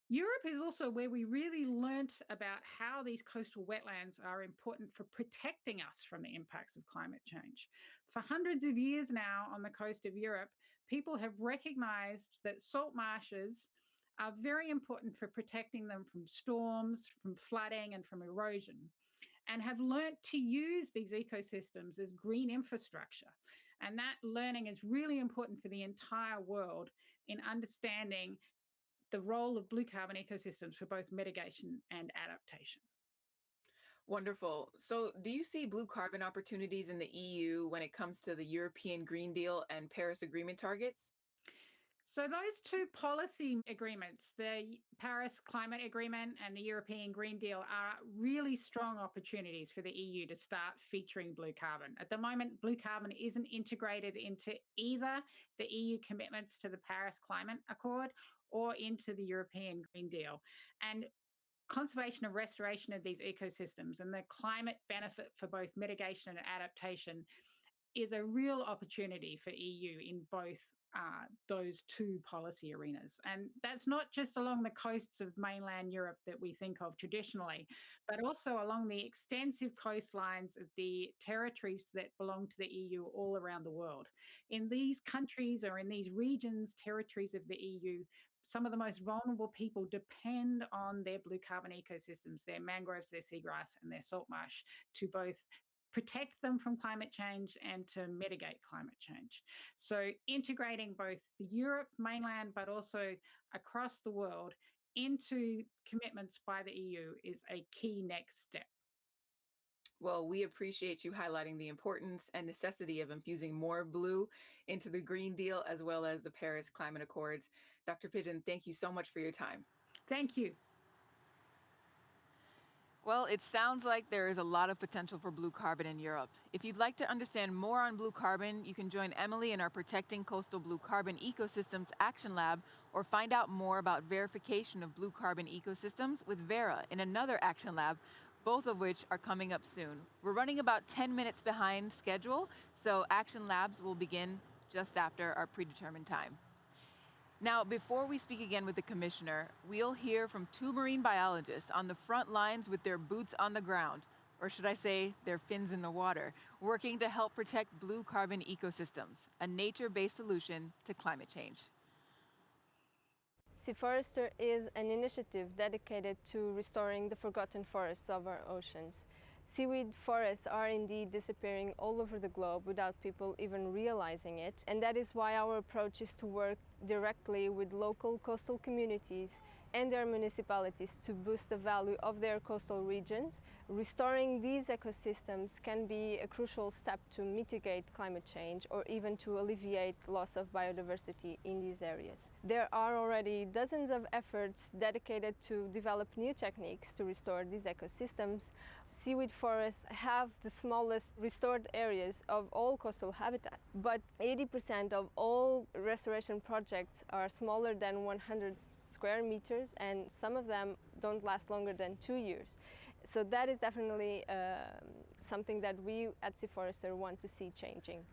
Europe is also where we really learnt about how these coastal wetlands are important for protecting us from the impacts of climate change. For hundreds of years now on the coast of Europe, people have recognized that salt marshes are very important for protecting them from storms, from flooding, and from erosion, and have learnt to use these ecosystems as green infrastructure. And that learning is really important for the entire world in understanding the role of blue carbon ecosystems for both mitigation and adaptation. Wonderful. So do you see blue carbon opportunities in the EU when it comes to the European Green Deal and Paris Agreement targets? So those two policy agreements, the Paris Climate Agreement and the European Green Deal, are really strong opportunities for the EU to start featuring blue carbon. At the moment, blue carbon isn't integrated into either the EU commitments to the Paris Climate Accord or into the European Green Deal. And conservation and restoration of these ecosystems and the climate benefit for both mitigation and adaptation is a real opportunity for EU in both those two policy arenas. And that's not just along the coasts of mainland Europe that we think of traditionally, but also along the extensive coastlines of the territories that belong to the EU all around the world. In these countries or in these regions, territories of the EU, some of the most vulnerable people depend on their blue carbon ecosystems, their mangroves, their seagrass, and their salt marsh to both protect them from climate change and to mitigate climate change. So integrating both the Europe mainland, but also across the world into commitments by the EU is a key next step. Well, we appreciate you highlighting the importance and necessity of infusing more blue into the Green Deal as well as the Paris Climate Accords. Dr. Pigeon, thank you so much for your time. Thank you. Well, it sounds like there is a lot of potential for blue carbon in Europe. If you'd like to understand more on blue carbon, you can join Emily in our Protecting Coastal Blue Carbon Ecosystems Action Lab, or find out more about verification of blue carbon ecosystems with Vera in another Action Lab, both of which are coming up soon. We're running about 10 minutes behind schedule, so Action Labs will begin just after our predetermined time. Now, before we speak again with the commissioner, we'll hear from two marine biologists on the front lines with their boots on the ground, or should I say their fins in the water, working to help protect blue carbon ecosystems, a nature-based solution to climate change. Sea Forester is an initiative dedicated to restoring the forgotten forests of our oceans. Seaweed forests are indeed disappearing all over the globe without people even realizing it, and that is why our approach is to work directly with local coastal communities and their municipalities to boost the value of their coastal regions. Restoring these ecosystems can be a crucial step to mitigate climate change or even to alleviate loss of biodiversity in these areas. There are already dozens of efforts dedicated to develop new techniques to restore these ecosystems. Seaweed forests have the smallest restored areas of all coastal habitats, but 80% of all restoration projects are smaller than 100 square meters, and some of them don't last longer than 2 years. So that is definitely something that we at Sea Forester want to see changing.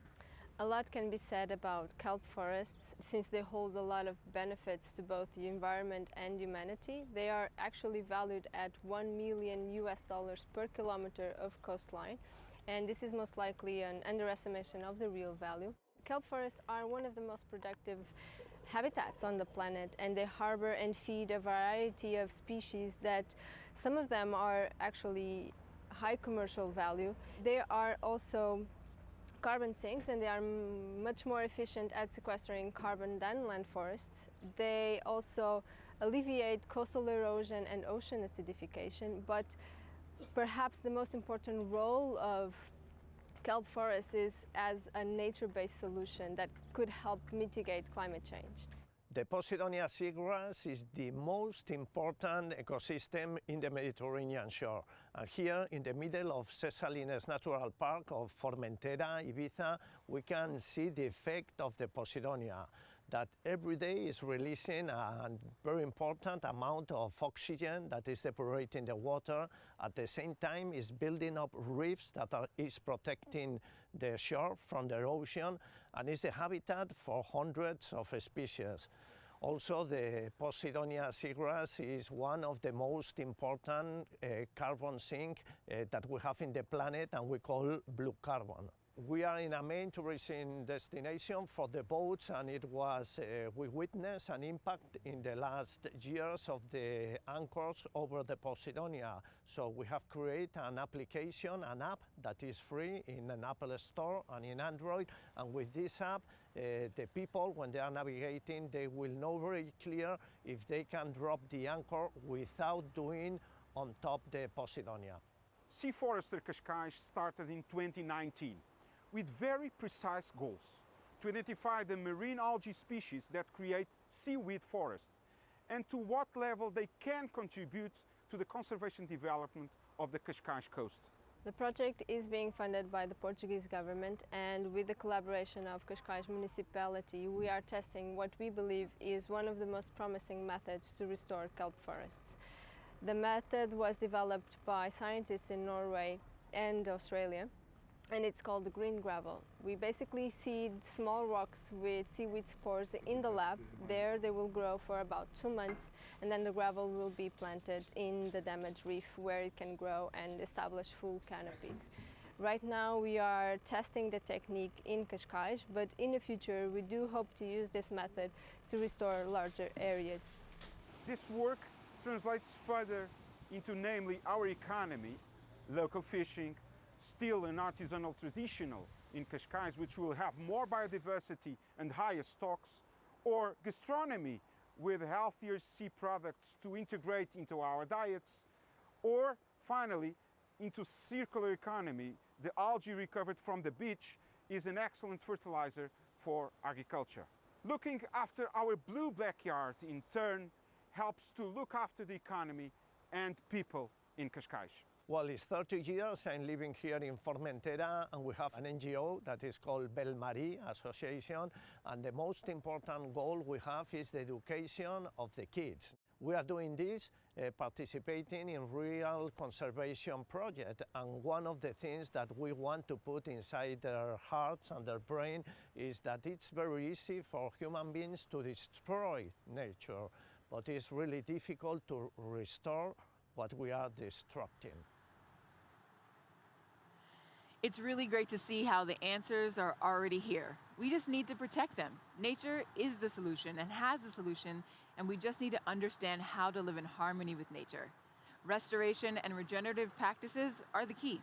A lot can be said about kelp forests since they hold a lot of benefits to both the environment and humanity. They are actually valued at $1 million per kilometer of coastline, and this is most likely an underestimation of the real value. Kelp forests are one of the most productive habitats on the planet, and they harbor and feed a variety of species that some of them are actually high commercial value. They are also carbon sinks, and they are much more efficient at sequestering carbon than land forests. They also alleviate coastal erosion and ocean acidification, but perhaps the most important role of kelp forests is as a nature-based solution that could help mitigate climate change. The Posidonia seagrass is the most important ecosystem in the Mediterranean shore. And here in the middle of Cesalines Natural Park of Formentera, Ibiza, we can see the effect of the Posidonia, that every day is releasing a very important amount of oxygen that is depurating the water. At the same time, is building up reefs that is protecting the shore from the ocean, and is the habitat for hundreds of species. Also, the Posidonia seagrass is one of the most important carbon sink that we have in the planet, and we call blue carbon. We are in a main tourism destination for the boats, and we witnessed an impact in the last years of the anchors over the Posidonia. So we have created an application, an app that is free in an Apple Store and in Android. And with this app, the people, when they are navigating, they will know very clear if they can drop the anchor without doing on top the Posidonia. Sea Forester Cascais started in 2019. With very precise goals to identify the marine algae species that create seaweed forests and to what level they can contribute to the conservation development of the Cascais coast. The project is being funded by the Portuguese government, and with the collaboration of Cascais municipality, we are testing what we believe is one of the most promising methods to restore kelp forests. The method was developed by scientists in Norway and Australia, and it's called the green gravel. We basically seed small rocks with seaweed spores in the lab. There they will grow for about 2 months, and then the gravel will be planted in the damaged reef where it can grow and establish full canopies. Right now we are testing the technique in Cascais, but in the future we do hope to use this method to restore larger areas. This work translates further into namely our economy, local fishing, still an artisanal traditional in Cascais, which will have more biodiversity and higher stocks, or gastronomy with healthier sea products to integrate into our diets, or finally into circular economy, the algae recovered from the beach is an excellent fertilizer for agriculture. Looking after our blue backyard, in turn, helps to look after the economy and people in Cascais. Well, it's 30 years I'm living here in Formentera, and we have an NGO that is called Belmarí Association, and the most important goal we have is the education of the kids. We are doing this participating in real conservation project, and one of the things that we want to put inside their hearts and their brain is that it's very easy for human beings to destroy nature, but it's really difficult to restore what we are destructing. It's really great to see how the answers are already here. We just need to protect them. Nature is the solution and has the solution, and we just need to understand how to live in harmony with nature. Restoration and regenerative practices are the key.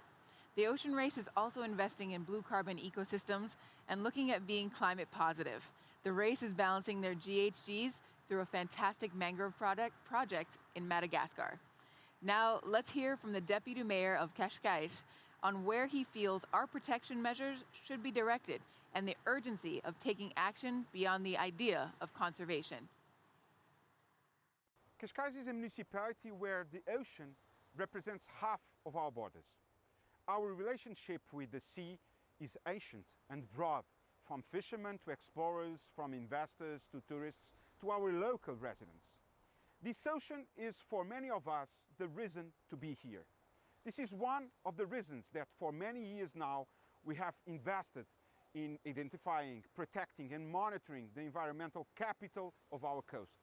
The Ocean Race is also investing in blue carbon ecosystems and looking at being climate positive. The race is balancing their GHGs through a fantastic mangrove project in Madagascar. Now, let's hear from the Deputy Mayor of Cascais on where he feels our protection measures should be directed and the urgency of taking action beyond the idea of conservation. Cascais is a municipality where the ocean represents half of our borders. Our relationship with the sea is ancient and broad, from fishermen to explorers, from investors to tourists, to our local residents. This ocean is, for many of us, the reason to be here. This is one of the reasons that for many years now we have invested in identifying, protecting and monitoring the environmental capital of our coast.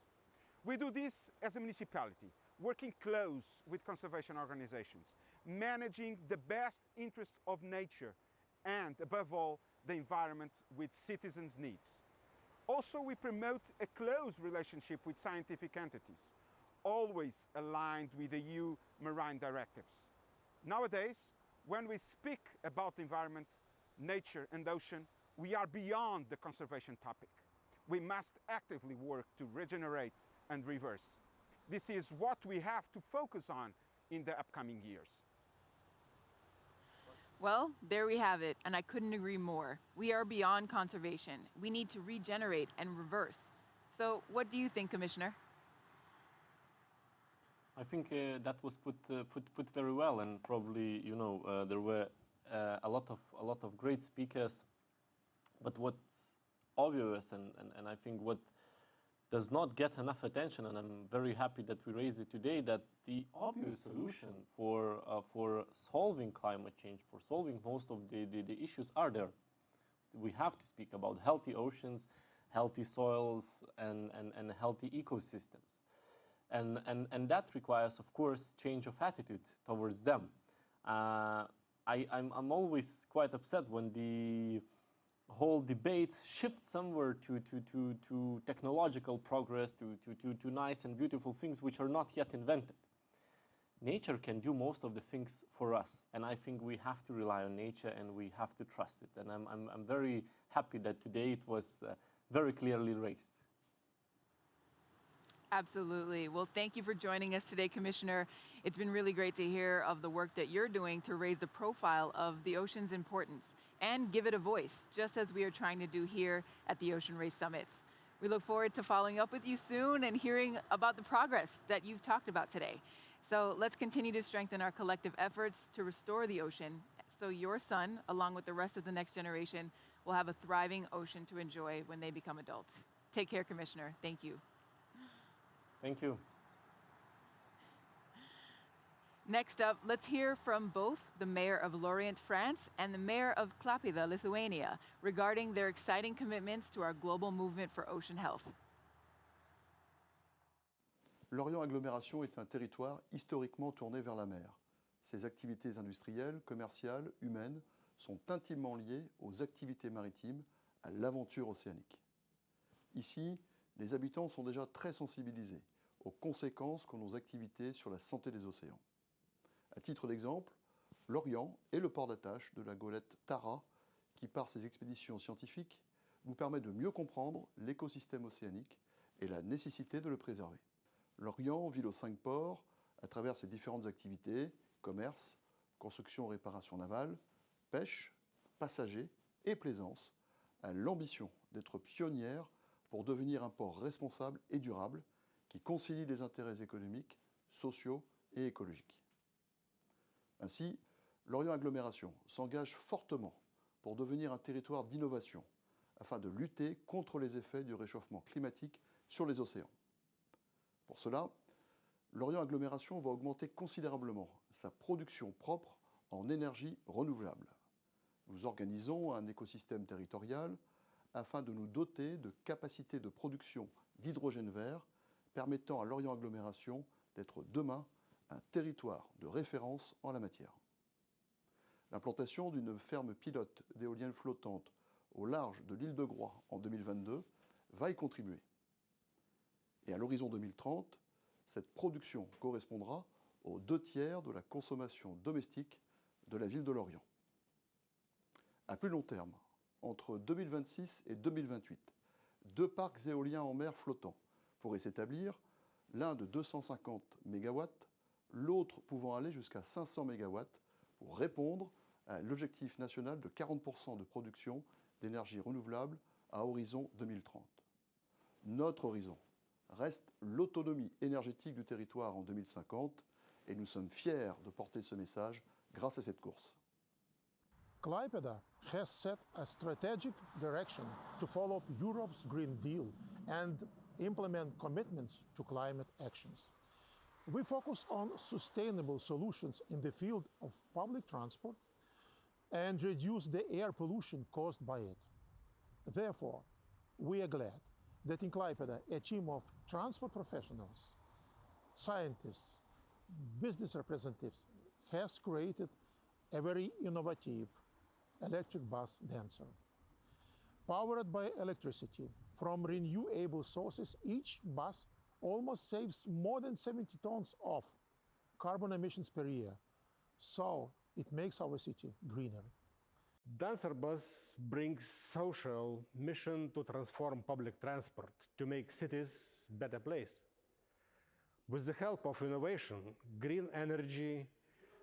We do this as a municipality, working close with conservation organizations, managing the best interest of nature and, above all, the environment with citizens' needs. Also, we promote a close relationship with scientific entities, always aligned with the EU marine directives. Nowadays, when we speak about the environment, nature and ocean, we are beyond the conservation topic. We must actively work to regenerate and reverse. This is what we have to focus on in the upcoming years. Well, there we have it, and I couldn't agree more. We are beyond conservation. We need to regenerate and reverse. So what do you think, Commissioner? I think that was put very well, and probably there were a lot of great speakers. But what's obvious, and I think what does not get enough attention, and I'm very happy that we raised it today, that the obvious solution for solving climate change, for solving most of the issues are there. We have to speak about healthy oceans, healthy soils, and healthy ecosystems. And that requires, of course, change of attitude towards them. I'm always quite upset when the whole debate shifts somewhere to technological progress, to nice and beautiful things which are not yet invented. Nature can do most of the things for us, and I think we have to rely on nature and we have to trust it. And I'm very happy that today it was very clearly raised. Absolutely. Well, thank you for joining us today, Commissioner. It's been really great to hear of the work that you're doing to raise the profile of the ocean's importance and give it a voice, just as we are trying to do here at the Ocean Race Summits. We look forward to following up with you soon and hearing about the progress that you've talked about today. So let's continue to strengthen our collective efforts to restore the ocean so your son, along with the rest of the next generation, will have a thriving ocean to enjoy when they become adults. Take care, Commissioner. Thank you. Thank you. Next up, let's hear from both the Mayor of Lorient, France, and the Mayor of Klaipėda, Lithuania, regarding their exciting commitments to our global movement for ocean health. Lorient Agglomération est un territoire historiquement tourné vers la mer. Ses activités industrielles, commerciales, humaines sont intimement liées aux activités maritimes, à l'aventure océanique. Ici, les habitants sont déjà très sensibilisés aux conséquences qu'ont nos activités sur la santé des océans. À titre d'exemple, Lorient est le port d'attache de la goélette Tara qui, par ses expéditions scientifiques, nous permet de mieux comprendre l'écosystème océanique et la nécessité de le préserver. Lorient vit aux 5 ports à travers ses différentes activités, commerce, construction et réparation navale, pêche, passagers et plaisance, a l'ambition d'être pionnière pour devenir un port responsable et durable qui concilie les intérêts économiques, sociaux et écologiques. Ainsi, Lorient Agglomération s'engage fortement pour devenir un territoire d'innovation afin de lutter contre les effets du réchauffement climatique sur les océans. Pour cela, Lorient Agglomération va augmenter considérablement sa production propre en énergie renouvelable. Nous organisons un écosystème territorial afin de nous doter de capacités de production d'hydrogène vert permettant à Lorient Agglomération d'être demain un territoire de référence en la matière. L'implantation d'une ferme pilote d'éoliennes flottantes au large de l'île de Groix en 2022 va y contribuer. Et à l'horizon 2030, cette production correspondra aux 2/3 de la consommation domestique de la ville de Lorient. À plus long terme, entre 2026 et 2028, 2 parcs éoliens en mer flottants pourraient s'établir, l'un de 250 MW, l'autre pouvant aller jusqu'à 500 MW pour répondre à l'objectif national de 40% de production d'énergie renouvelable à horizon 2030. Notre horizon reste l'autonomie énergétique du territoire en 2050 et nous sommes fiers de porter ce message grâce à cette course. Klaipėda has set a strategic direction to follow Europe's Green Deal and implement commitments to climate actions. We focus on sustainable solutions in the field of public transport and reduce the air pollution caused by it. Therefore, we are glad that in Klaipėda, a team of transport professionals, scientists, business representatives has created a very innovative electric bus dancer. Powered by electricity from renewable sources, each bus almost saves more than 70 tons of carbon emissions per year. So it makes our city greener. Dancer Bus brings social mission to transform public transport to make cities better place. With the help of innovation, green energy,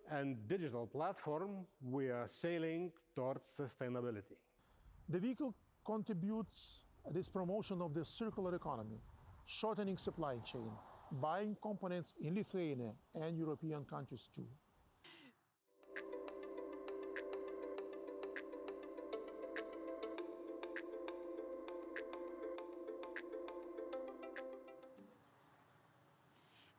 and digital platform, we are sailing towards sustainability. The vehicle contributes this promotion of the circular economy, shortening supply chain, buying components in Lithuania and European countries too.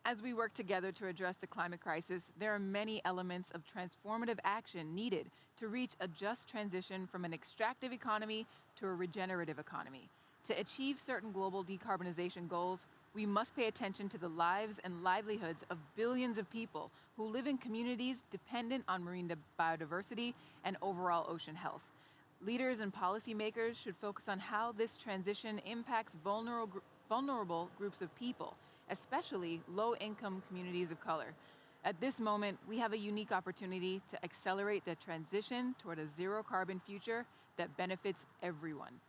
As we work together to address the climate crisis, there are many elements of transformative action needed to reach a just transition from an extractive economy to a regenerative economy. To achieve certain global decarbonization goals, we must pay attention to the lives and livelihoods of billions of people who live in communities dependent on marine biodiversity and overall ocean health. Leaders and policymakers should focus on how this transition impacts vulnerable groups of people, especially low-income communities of color. At this moment, we have a unique opportunity to accelerate the transition toward a zero-carbon future that benefits everyone.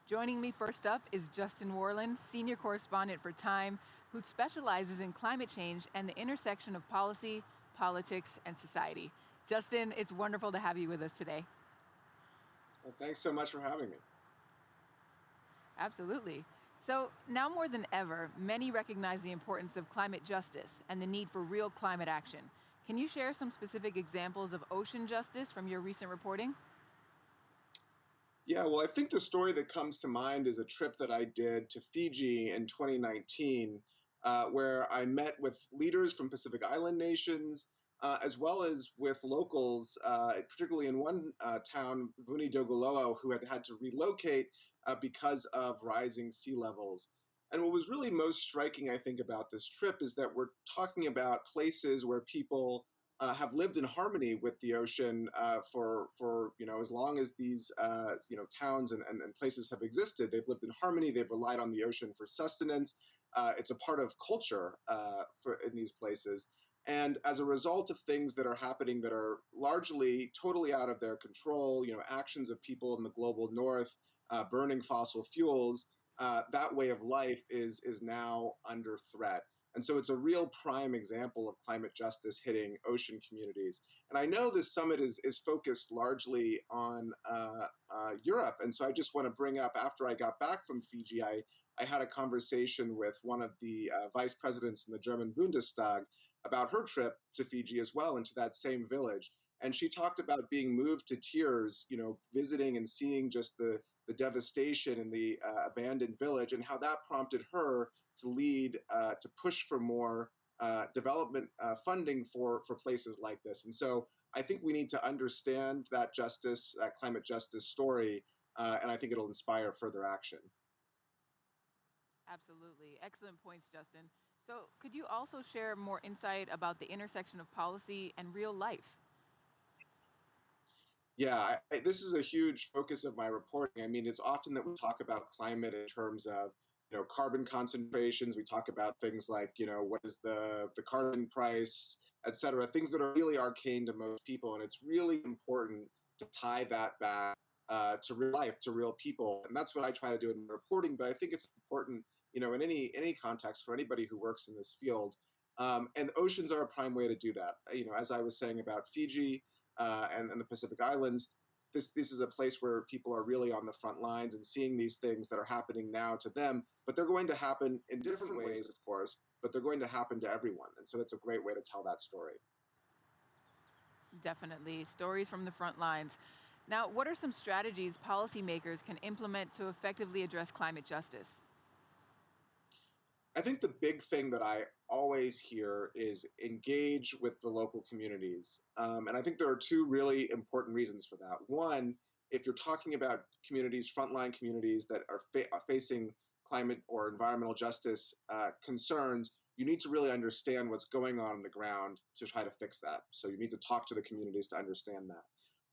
Joining me first up is Justin Worland, senior correspondent for Time, who specializes in climate change and the intersection of policy, politics, and society. Justin, it's wonderful to have you with us today. Well, thanks so much for having me. Absolutely. So now more than ever, many recognize the importance of climate justice and the need for real climate action. Can you share some specific examples of ocean justice from your recent reporting? Yeah, well, I think the story that comes to mind is a trip that I did to Fiji in 2019, where I met with leaders from Pacific Island nations, as well as with locals, particularly in one town, Vunidoguloa, who had to relocate because of rising sea levels. And what was really most striking, I think, about this trip is that we're talking about places where people have lived in harmony with the ocean for as long as these towns and places have existed. They've lived in harmony. They've relied on the ocean for sustenance. It's a part of culture in these places. And as a result of things that are happening that are largely totally out of their control, actions of people in the global north, burning fossil fuels, that way of life is now under threat. And so it's a real prime example of climate justice hitting ocean communities. And I know this summit is focused largely on Europe. And so I just want to bring up, after I got back from Fiji, I had a conversation with one of the vice presidents in the German Bundestag about her trip to Fiji as well, into that same village. And she talked about being moved to tears, you know, visiting and seeing just the devastation in the abandoned village, and how that prompted her to lead, to push for more development funding for places like this. And so I think we need to understand that justice, that climate justice story, and I think it'll inspire further action. Absolutely. Excellent points, Justin. So could you also share more insight about the intersection of policy and real life? Yeah, this is a huge focus of my reporting. I mean, it's often that we talk about climate in terms of, you know, carbon concentrations. We talk about things like, you know, what is the carbon price, et cetera, things that are really arcane to most people. And it's really important to tie that back to real life, to real people. And that's what I try to do in my reporting. But I think it's important, you know, in any context for anybody who works in this field. And oceans are a prime way to do that. You know, as I was saying about Fiji, and the Pacific Islands, this is a place where people are really on the front lines and seeing these things that are happening now to them, but they're going to happen in different ways, of course, but they're going to happen to everyone. And so that's a great way to tell that story. Definitely. Stories from the front lines. Now, what are some strategies policymakers can implement to effectively address climate justice? I think the big thing that I always hear is engage with the local communities. And I think there are two really important reasons for that. One, if you're talking about communities, frontline communities that are facing climate or environmental justice concerns, you need to really understand what's going on the ground to try to fix that. So you need to talk to the communities to understand that.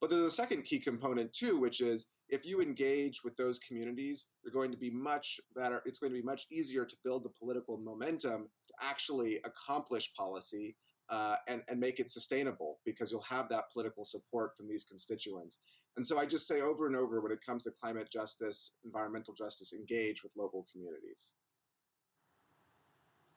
But there's a second key component too, which is if you engage with those communities, you're going to be much better. It's going to be much easier to build the political momentum to actually accomplish policy and make it sustainable, because you'll have that political support from these constituents. And so I just say over and over, when it comes to climate justice, environmental justice, engage with local communities.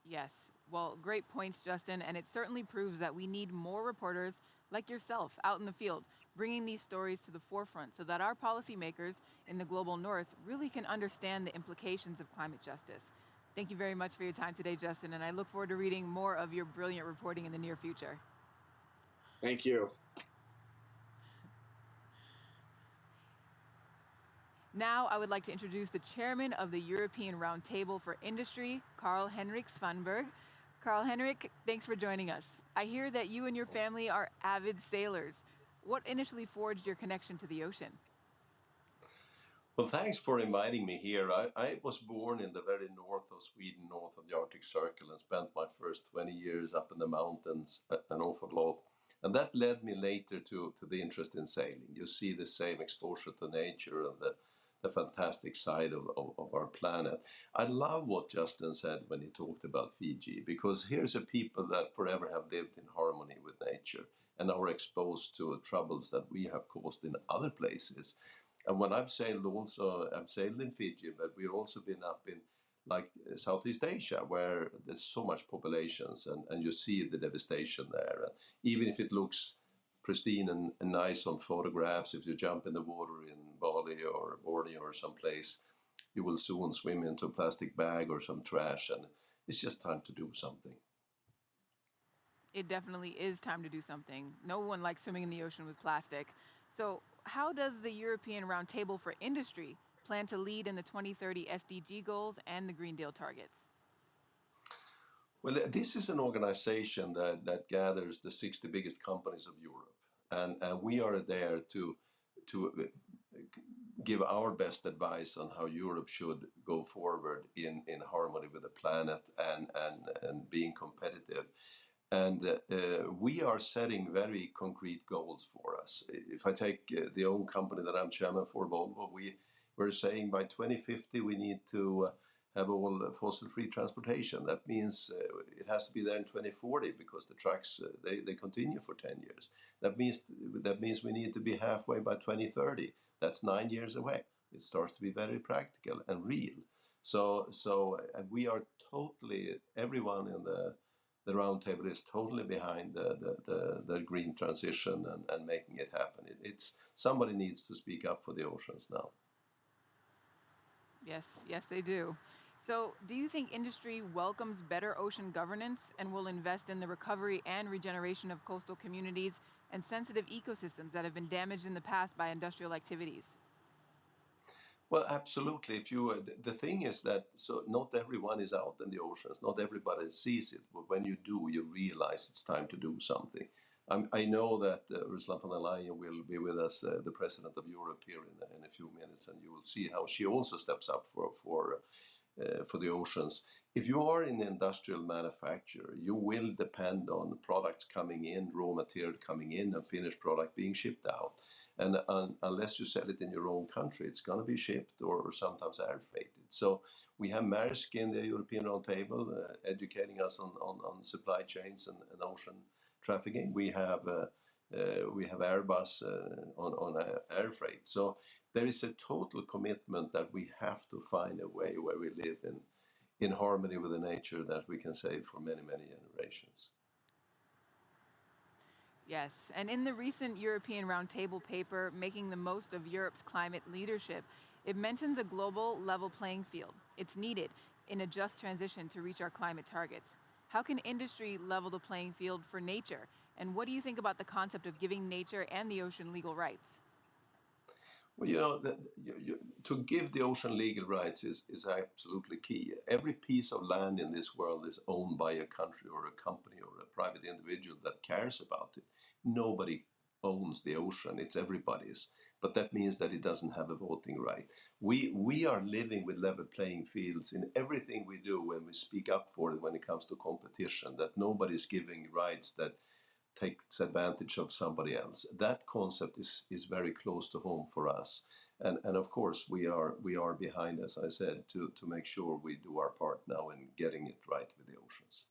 Yes. Well, great points, Justin. And it certainly proves that we need more reporters like yourself out in the field, bringing these stories to the forefront so that our policymakers in the global north really can understand the implications of climate justice. Thank you very much for your time today, Justin, and I look forward to reading more of your brilliant reporting in the near future. Thank you. Now, I would like to introduce the chairman of the European Roundtable for Industry, Carl-Henrik Svanberg. Carl-Henrik, thanks for joining us. I hear that you and your family are avid sailors. What initially forged your connection to the ocean? Well, thanks for inviting me here. I was born in the very north of Sweden, north of the Arctic Circle, and spent my first 20 years up in the mountains an awful lot. And that led me later to the interest in sailing. You see the same exposure to nature and the fantastic side of our planet. I love what Justin said when he talked about Fiji, because here's a people that forever have lived in harmony with nature and are exposed to troubles that we have caused in other places. And when I've sailed in Fiji, but we've also been up in like Southeast Asia, where there's so much populations and you see the devastation there. And even if it looks pristine and nice on photographs, if you jump in the water in Bali or Borneo or someplace, you will soon swim into a plastic bag or some trash, and it's just time to do something. It definitely is time to do something. No one likes swimming in the ocean with plastic. So how does the European Roundtable for Industry plan to lead in the 2030 SDG goals and the Green Deal targets? Well, this is an organization that gathers the 60 biggest companies of Europe. And we are there to give our best advice on how Europe should go forward in harmony with the planet and being competitive. And we are setting very concrete goals for us. If I take the own company that I'm chairman for, Volvo, we're saying by 2050 we need to have all fossil-free transportation. That means it has to be there in 2040 because the trucks, they continue for 10 years. That means we need to be halfway by 2030. That's 9 years away. It starts to be very practical and real. And we are totally, everyone in the roundtable is totally behind the green transition and making it happen. It's somebody needs to speak up for the oceans now. Yes, yes, they do. So, do you think industry welcomes better ocean governance and will invest in the recovery and regeneration of coastal communities and sensitive ecosystems that have been damaged in the past by industrial activities? Well, absolutely. If you, the thing is that so not everyone is out in the oceans. Not everybody sees it. But when you do, you realize it's time to do something. I know that Ursula von der Leyen will be with us, the President of Europe, here in a few minutes, and you will see how she also steps up for the oceans. If you are in industrial manufacture, you will depend on products coming in, raw material coming in, and finished product being shipped out. And unless you sell it in your own country, it's going to be shipped or sometimes air freighted. So we have Maersk in the European Roundtable educating us on supply chains and ocean trafficking. We have Airbus on air freight. So there is a total commitment that we have to find a way where we live in harmony with the nature that we can save for many, many generations. Yes, and in the recent European Roundtable paper, Making the Most of Europe's Climate Leadership, it mentions a global level playing field. It's needed in a just transition to reach our climate targets. How can industry level the playing field for nature? And what do you think about the concept of giving nature and the ocean legal rights? Well, you know, to give the ocean legal rights is absolutely key. Every piece of land in this world is owned by a country or a company or a private individual that cares about it. Nobody owns the ocean, it's everybody's. But that means that it doesn't have a voting right. We are living with level playing fields in everything we do when we speak up for it when it comes to competition, that nobody's giving rights that takes advantage of somebody else. That concept is very close to home for us. And of course we are behind, as I said, to make sure we do our part now in getting it right with the oceans.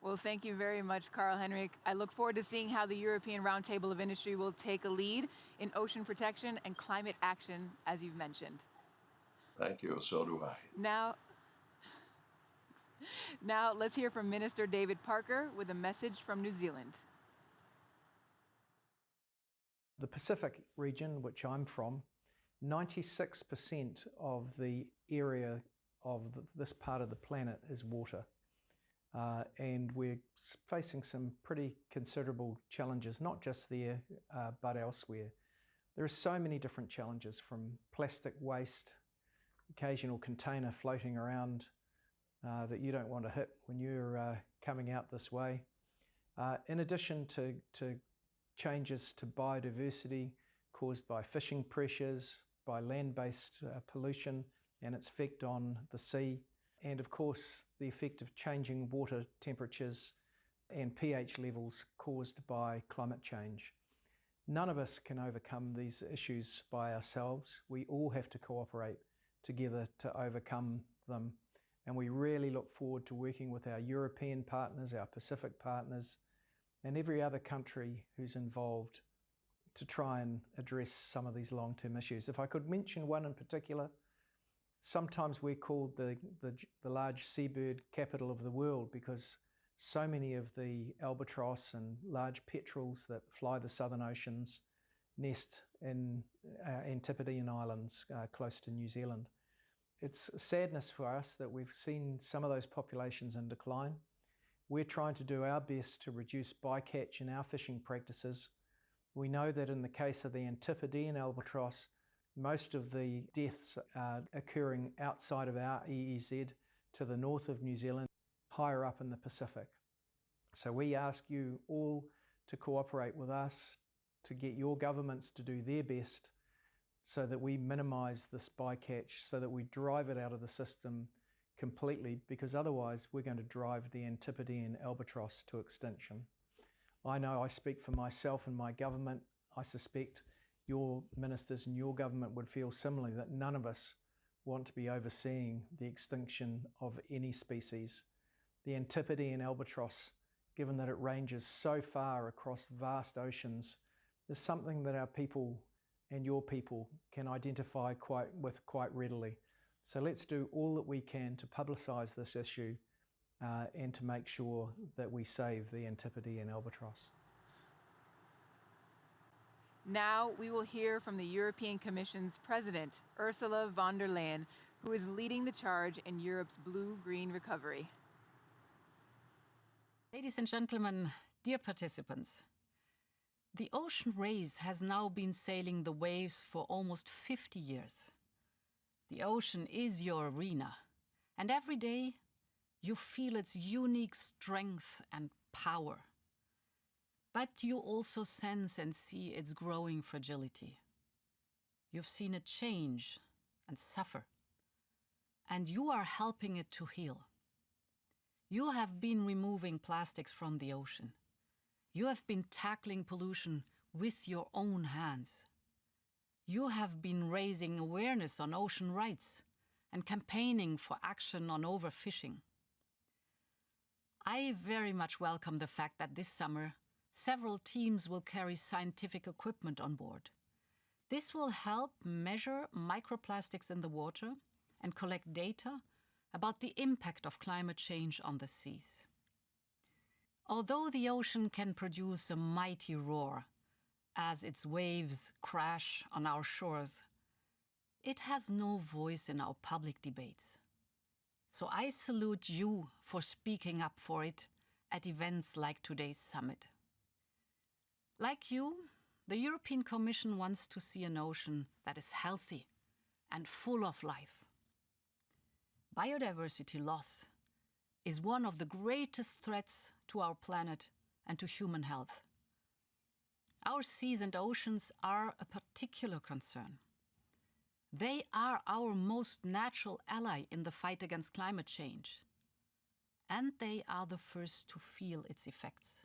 Well, thank you very much, Carl-Henrik. I look forward to seeing how the European Roundtable of Industry will take a lead in ocean protection and climate action, as you've mentioned. Thank you, so do I. Now let's hear from Minister David Parker with a message from New Zealand. The Pacific region, which I'm from, 96% of the area of this part of the planet is water. And we're facing some pretty considerable challenges, not just there, but elsewhere. There are so many different challenges, from plastic waste, occasional container floating around that you don't want to hit when you're coming out this way. In addition to changes to biodiversity caused by fishing pressures, by land-based pollution and its effect on the sea, and of course the effect of changing water temperatures and pH levels caused by climate change. None of us can overcome these issues by ourselves. We all have to cooperate together to overcome them. And we really look forward to working with our European partners, our Pacific partners, and every other country who's involved to try and address some of these long-term issues. If I could mention one in particular, sometimes we're called the large seabird capital of the world because so many of the albatross and large petrels that fly the southern oceans nest in Antipodean Islands close to New Zealand. It's a sadness for us that we've seen some of those populations in decline. We're trying to do our best to reduce bycatch in our fishing practices. We know that in the case of the Antipodean albatross, most of the deaths are occurring outside of our EEZ to the north of New Zealand, higher up in the Pacific. So we ask you all to cooperate with us to get your governments to do their best so that we minimize this bycatch, so that we drive it out of the system completely, because otherwise we're going to drive the Antipodean albatross to extinction. I know I speak for myself and my government. I suspect your ministers and your government would feel similarly, that none of us want to be overseeing the extinction of any species. The Antipodean albatross, given that it ranges so far across vast oceans, is something that our people and your people can identify with quite readily. So let's do all that we can to publicise this issue and to make sure that we save the Antipodes and albatross. Now we will hear from the European Commission's President, Ursula von der Leyen, who is leading the charge in Europe's blue-green recovery. Ladies and gentlemen, dear participants, the ocean race has now been sailing the waves for almost 50 years. The ocean is your arena, and every day you feel its unique strength and power. But you also sense and see its growing fragility. You've seen it change and suffer, and you are helping it to heal. You have been removing plastics from the ocean. You have been tackling pollution with your own hands. You have been raising awareness on ocean rights and campaigning for action on overfishing. I very much welcome the fact that this summer several teams will carry scientific equipment on board. This will help measure microplastics in the water and collect data about the impact of climate change on the seas. Although the ocean can produce a mighty roar as its waves crash on our shores, it has no voice in our public debates. So I salute you for speaking up for it at events like today's summit. Like you, the European Commission wants to see an ocean that is healthy and full of life. Biodiversity loss is one of the greatest threats to our planet and to human health. Our seas and oceans are a particular concern. They are our most natural ally in the fight against climate change, and they are the first to feel its effects.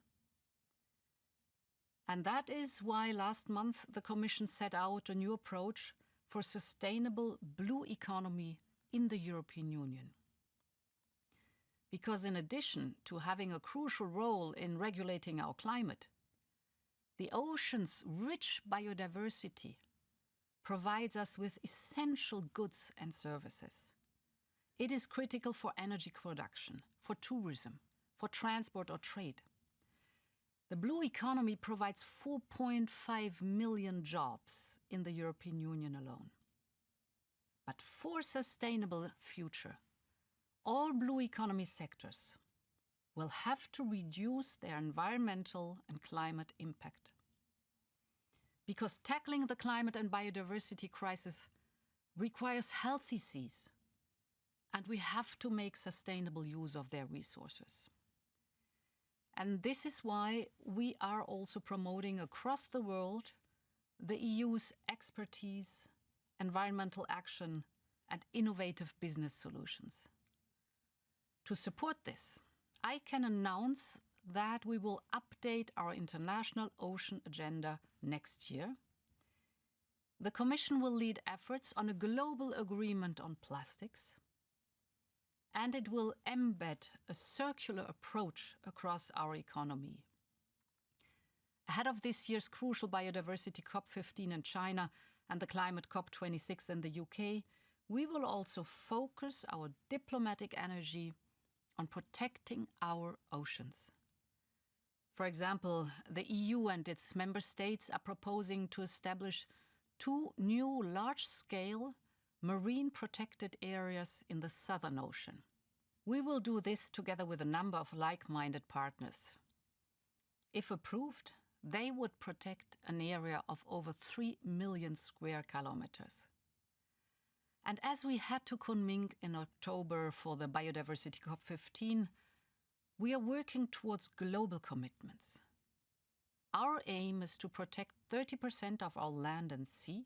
And that is why last month the Commission set out a new approach for sustainable blue economy in the European Union. Because in addition to having a crucial role in regulating our climate, the ocean's rich biodiversity provides us with essential goods and services. It is critical for energy production, for tourism, for transport or trade. The blue economy provides 4.5 million jobs in the European Union alone. But for a sustainable future, all blue economy sectors will have to reduce their environmental and climate impact. Because tackling the climate and biodiversity crisis requires healthy seas, and we have to make sustainable use of their resources. And this is why we are also promoting across the world the EU's expertise, environmental action, and innovative business solutions. To support this, I can announce that we will update our international ocean agenda next year. The Commission will lead efforts on a global agreement on plastics, and it will embed a circular approach across our economy. Ahead of this year's crucial biodiversity COP15 in China and the climate COP26 in the UK, we will also focus our diplomatic energy on protecting our oceans. For example, the EU and its member states are proposing to establish 2 new large-scale marine protected areas in the Southern Ocean. We will do this together with a number of like-minded partners. If approved, they would protect an area of over 3 million square kilometers. And as we head to Kunming in October for the Biodiversity COP15, we are working towards global commitments. Our aim is to protect 30% of our land and sea,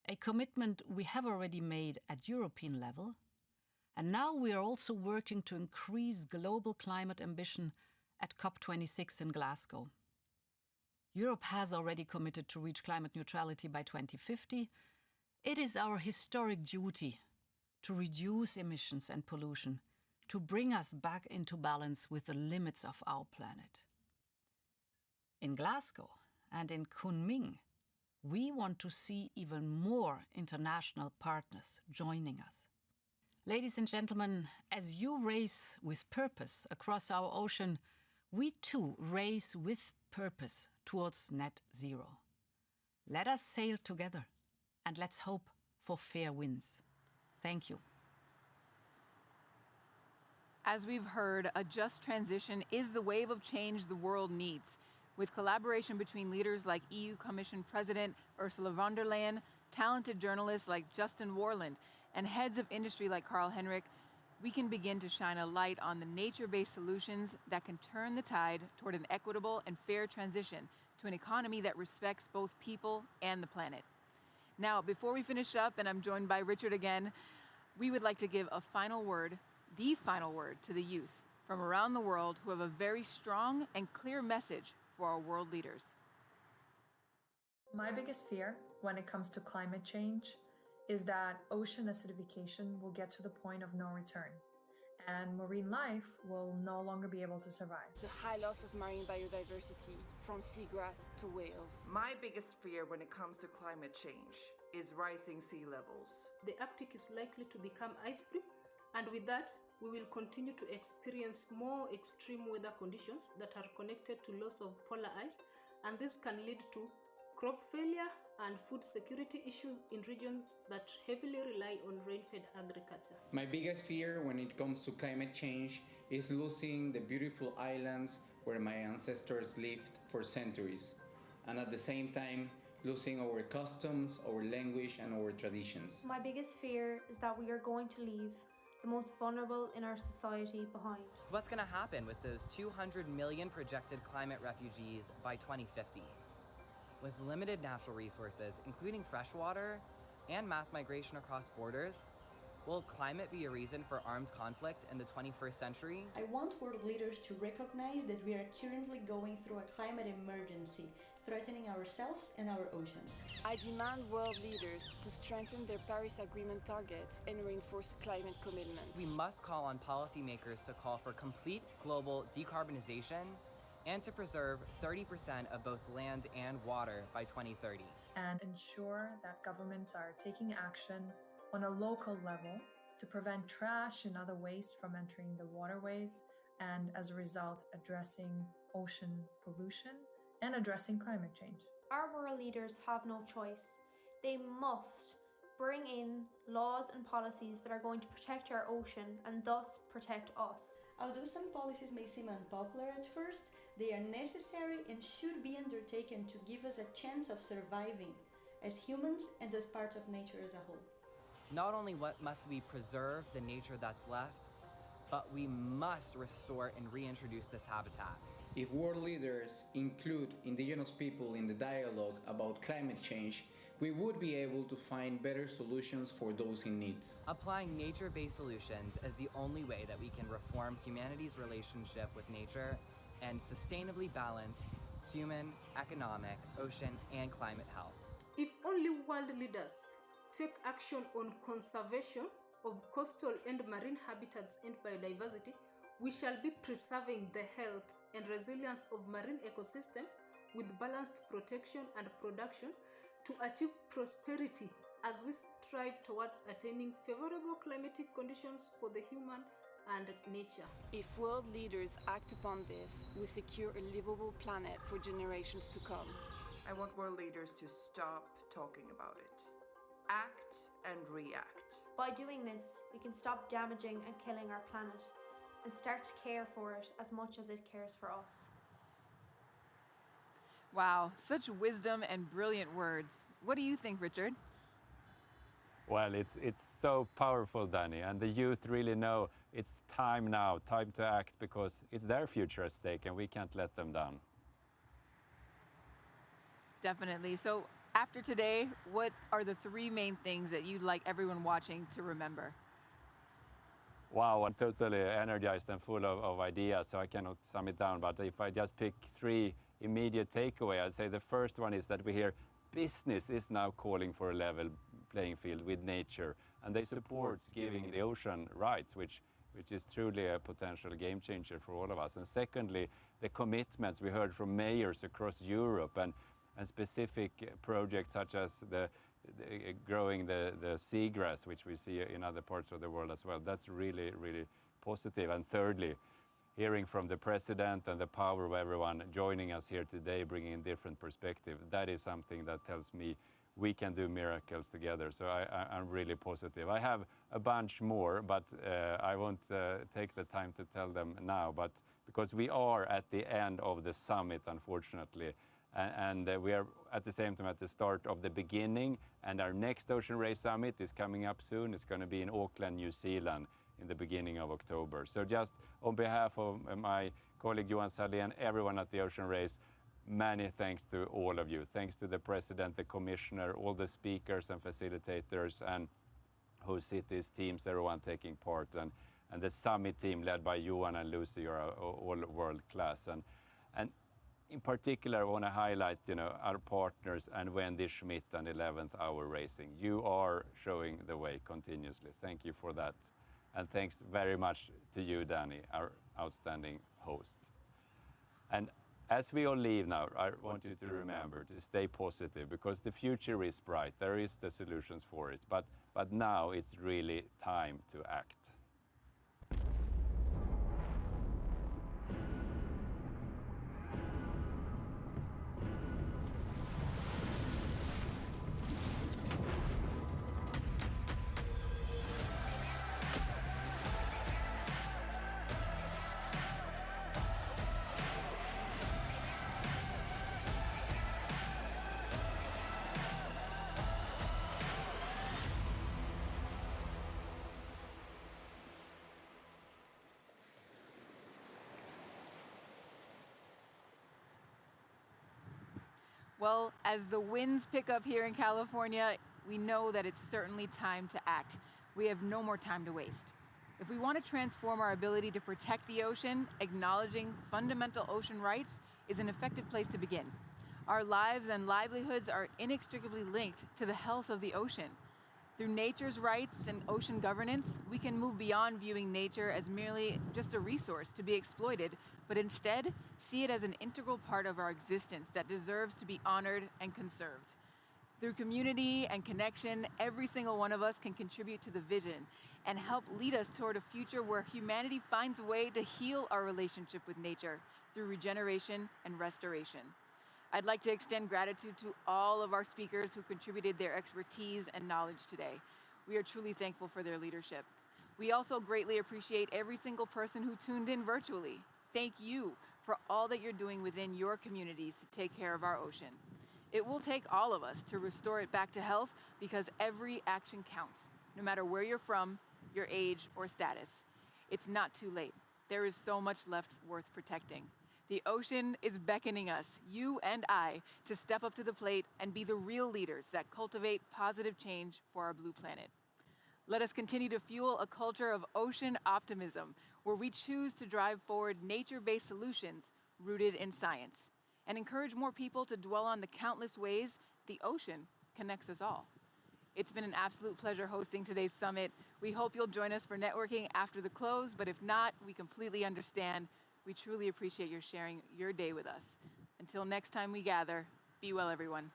a commitment we have already made at European level, and now we are also working to increase global climate ambition at COP26 in Glasgow. Europe has already committed to reach climate neutrality by 2050. It is our historic duty to reduce emissions and pollution, to bring us back into balance with the limits of our planet. In Glasgow and in Kunming, we want to see even more international partners joining us. Ladies and gentlemen, as you race with purpose across our ocean, we too race with purpose towards net zero. Let us sail together and let's hope for fair winds. Thank you. As we've heard, a just transition is the wave of change the world needs. With collaboration between leaders like EU Commission President Ursula von der Leyen, talented journalists like Justin Warland, and heads of industry like Carl Henrik, we can begin to shine a light on the nature-based solutions that can turn the tide toward an equitable and fair transition to an economy that respects both people and the planet. Now, before we finish up, and I'm joined by Richard again, we would like to give a final word, the final word, to the youth from around the world who have a very strong and clear message for our world leaders. My biggest fear when it comes to climate change is that ocean acidification will get to the point of no return, and marine life will no longer be able to survive. The high loss of marine biodiversity, from seagrass to whales. My biggest fear when it comes to climate change is rising sea levels. The Arctic is likely to become ice-free, and with that, we will continue to experience more extreme weather conditions that are connected to loss of polar ice, and this can lead to crop failure and food security issues in regions that heavily rely on rain-fed agriculture. My biggest fear when it comes to climate change is losing the beautiful islands where my ancestors lived for centuries, and at the same time losing our customs, our language, and our traditions. My biggest fear is that we are going to leave the most vulnerable in our society behind. What's going to happen with those 200 million projected climate refugees by 2050? With limited natural resources, including fresh water and mass migration across borders, will climate be a reason for armed conflict in the 21st century? I want world leaders to recognize that we are currently going through a climate emergency, threatening ourselves and our oceans. I demand world leaders to strengthen their Paris Agreement targets and reinforce climate commitments. We must call on policymakers to call for complete global decarbonization and to preserve 30% of both land and water by 2030. And ensure that governments are taking action on a local level to prevent trash and other waste from entering the waterways, and as a result, addressing ocean pollution and addressing climate change. Our world leaders have no choice. They must bring in laws and policies that are going to protect our ocean and thus protect us. Although some policies may seem unpopular at first, they are necessary and should be undertaken to give us a chance of surviving as humans and as part of nature as a whole. Not only must we preserve the nature that's left, but we must restore and reintroduce this habitat. If world leaders include indigenous people in the dialogue about climate change, we would be able to find better solutions for those in need. Applying nature-based solutions is the only way that we can reform humanity's relationship with nature and sustainably balance human, economic, ocean, and climate health. If only world leaders take action on conservation of coastal and marine habitats and biodiversity, we shall be preserving the health and resilience of marine ecosystem with balanced protection and production to achieve prosperity as we strive towards attaining favorable climatic conditions for the human and nature. If world leaders act upon this, we secure a livable planet for generations to come. I want world leaders to stop talking about it. Act and react. By doing this, we can stop damaging and killing our planet and start to care for it as much as it cares for us. Wow, such wisdom and brilliant words. What do you think, Richard? Well, it's so powerful, Danny, and the youth really know it's time now, time to act, because it's their future at stake and we can't let them down. Definitely. So after today, what are the three main things that you'd like everyone watching to remember? Wow, I'm totally energized and full of ideas, so I cannot sum it down. But if I just pick three immediate takeaways, I'd say the first one is that we hear business is now calling for a level playing field with nature, and they support giving the ocean rights, which is truly a potential game changer for all of us. And secondly, the commitments we heard from mayors across Europe, and and specific projects such as growing the seagrass, which we see in other parts of the world as well. That's really, really positive. And thirdly, hearing from the president and the power of everyone joining us here today, bringing in different perspective, that is something that tells me we can do miracles together. So I'm really positive. I have a bunch more, but I won't take the time to tell them now, but because we are at the end of the summit, unfortunately, and we are at the same time at the start of the beginning, and our next Ocean Race Summit is coming up soon. It's going to be in Auckland, New Zealand in the beginning of October. So just on behalf of my colleague Johan Salén, everyone at the Ocean Race, many thanks to all of you. Thanks to the President, the Commissioner, all the speakers and facilitators, and host cities, teams, everyone taking part, and the summit team led by Johan and Lucy are all world class. And in particular, I want to highlight, our partners and Wendy Schmidt and 11th Hour Racing. You are showing the way continuously. Thank you for that. And thanks very much to you, Danny, our outstanding host. And as we all leave now, I want you to remember to stay positive, because the future is bright. There is the solutions for it. But now it's really time to act. Well, as the winds pick up here in California, we know that it's certainly time to act. We have no more time to waste. If we want to transform our ability to protect the ocean, acknowledging fundamental ocean rights is an effective place to begin. Our lives and livelihoods are inextricably linked to the health of the ocean. Through nature's rights and ocean governance, we can move beyond viewing nature as merely just a resource to be exploited, but instead see it as an integral part of our existence that deserves to be honored and conserved. Through community and connection, every single one of us can contribute to the vision and help lead us toward a future where humanity finds a way to heal our relationship with nature through regeneration and restoration. I'd like to extend gratitude to all of our speakers who contributed their expertise and knowledge today. We are truly thankful for their leadership. We also greatly appreciate every single person who tuned in virtually. Thank you for all that you're doing within your communities to take care of our ocean. It will take all of us to restore it back to health, because every action counts, no matter where you're from, your age, or status. It's not too late. There is so much left worth protecting. The ocean is beckoning us, you and I, to step up to the plate and be the real leaders that cultivate positive change for our blue planet. Let us continue to fuel a culture of ocean optimism, where we choose to drive forward nature-based solutions rooted in science, and encourage more people to dwell on the countless ways the ocean connects us all. It's been an absolute pleasure hosting today's summit. We hope you'll join us for networking after the close, but if not, we completely understand. We truly appreciate your sharing your day with us. Until next time we gather, be well, everyone.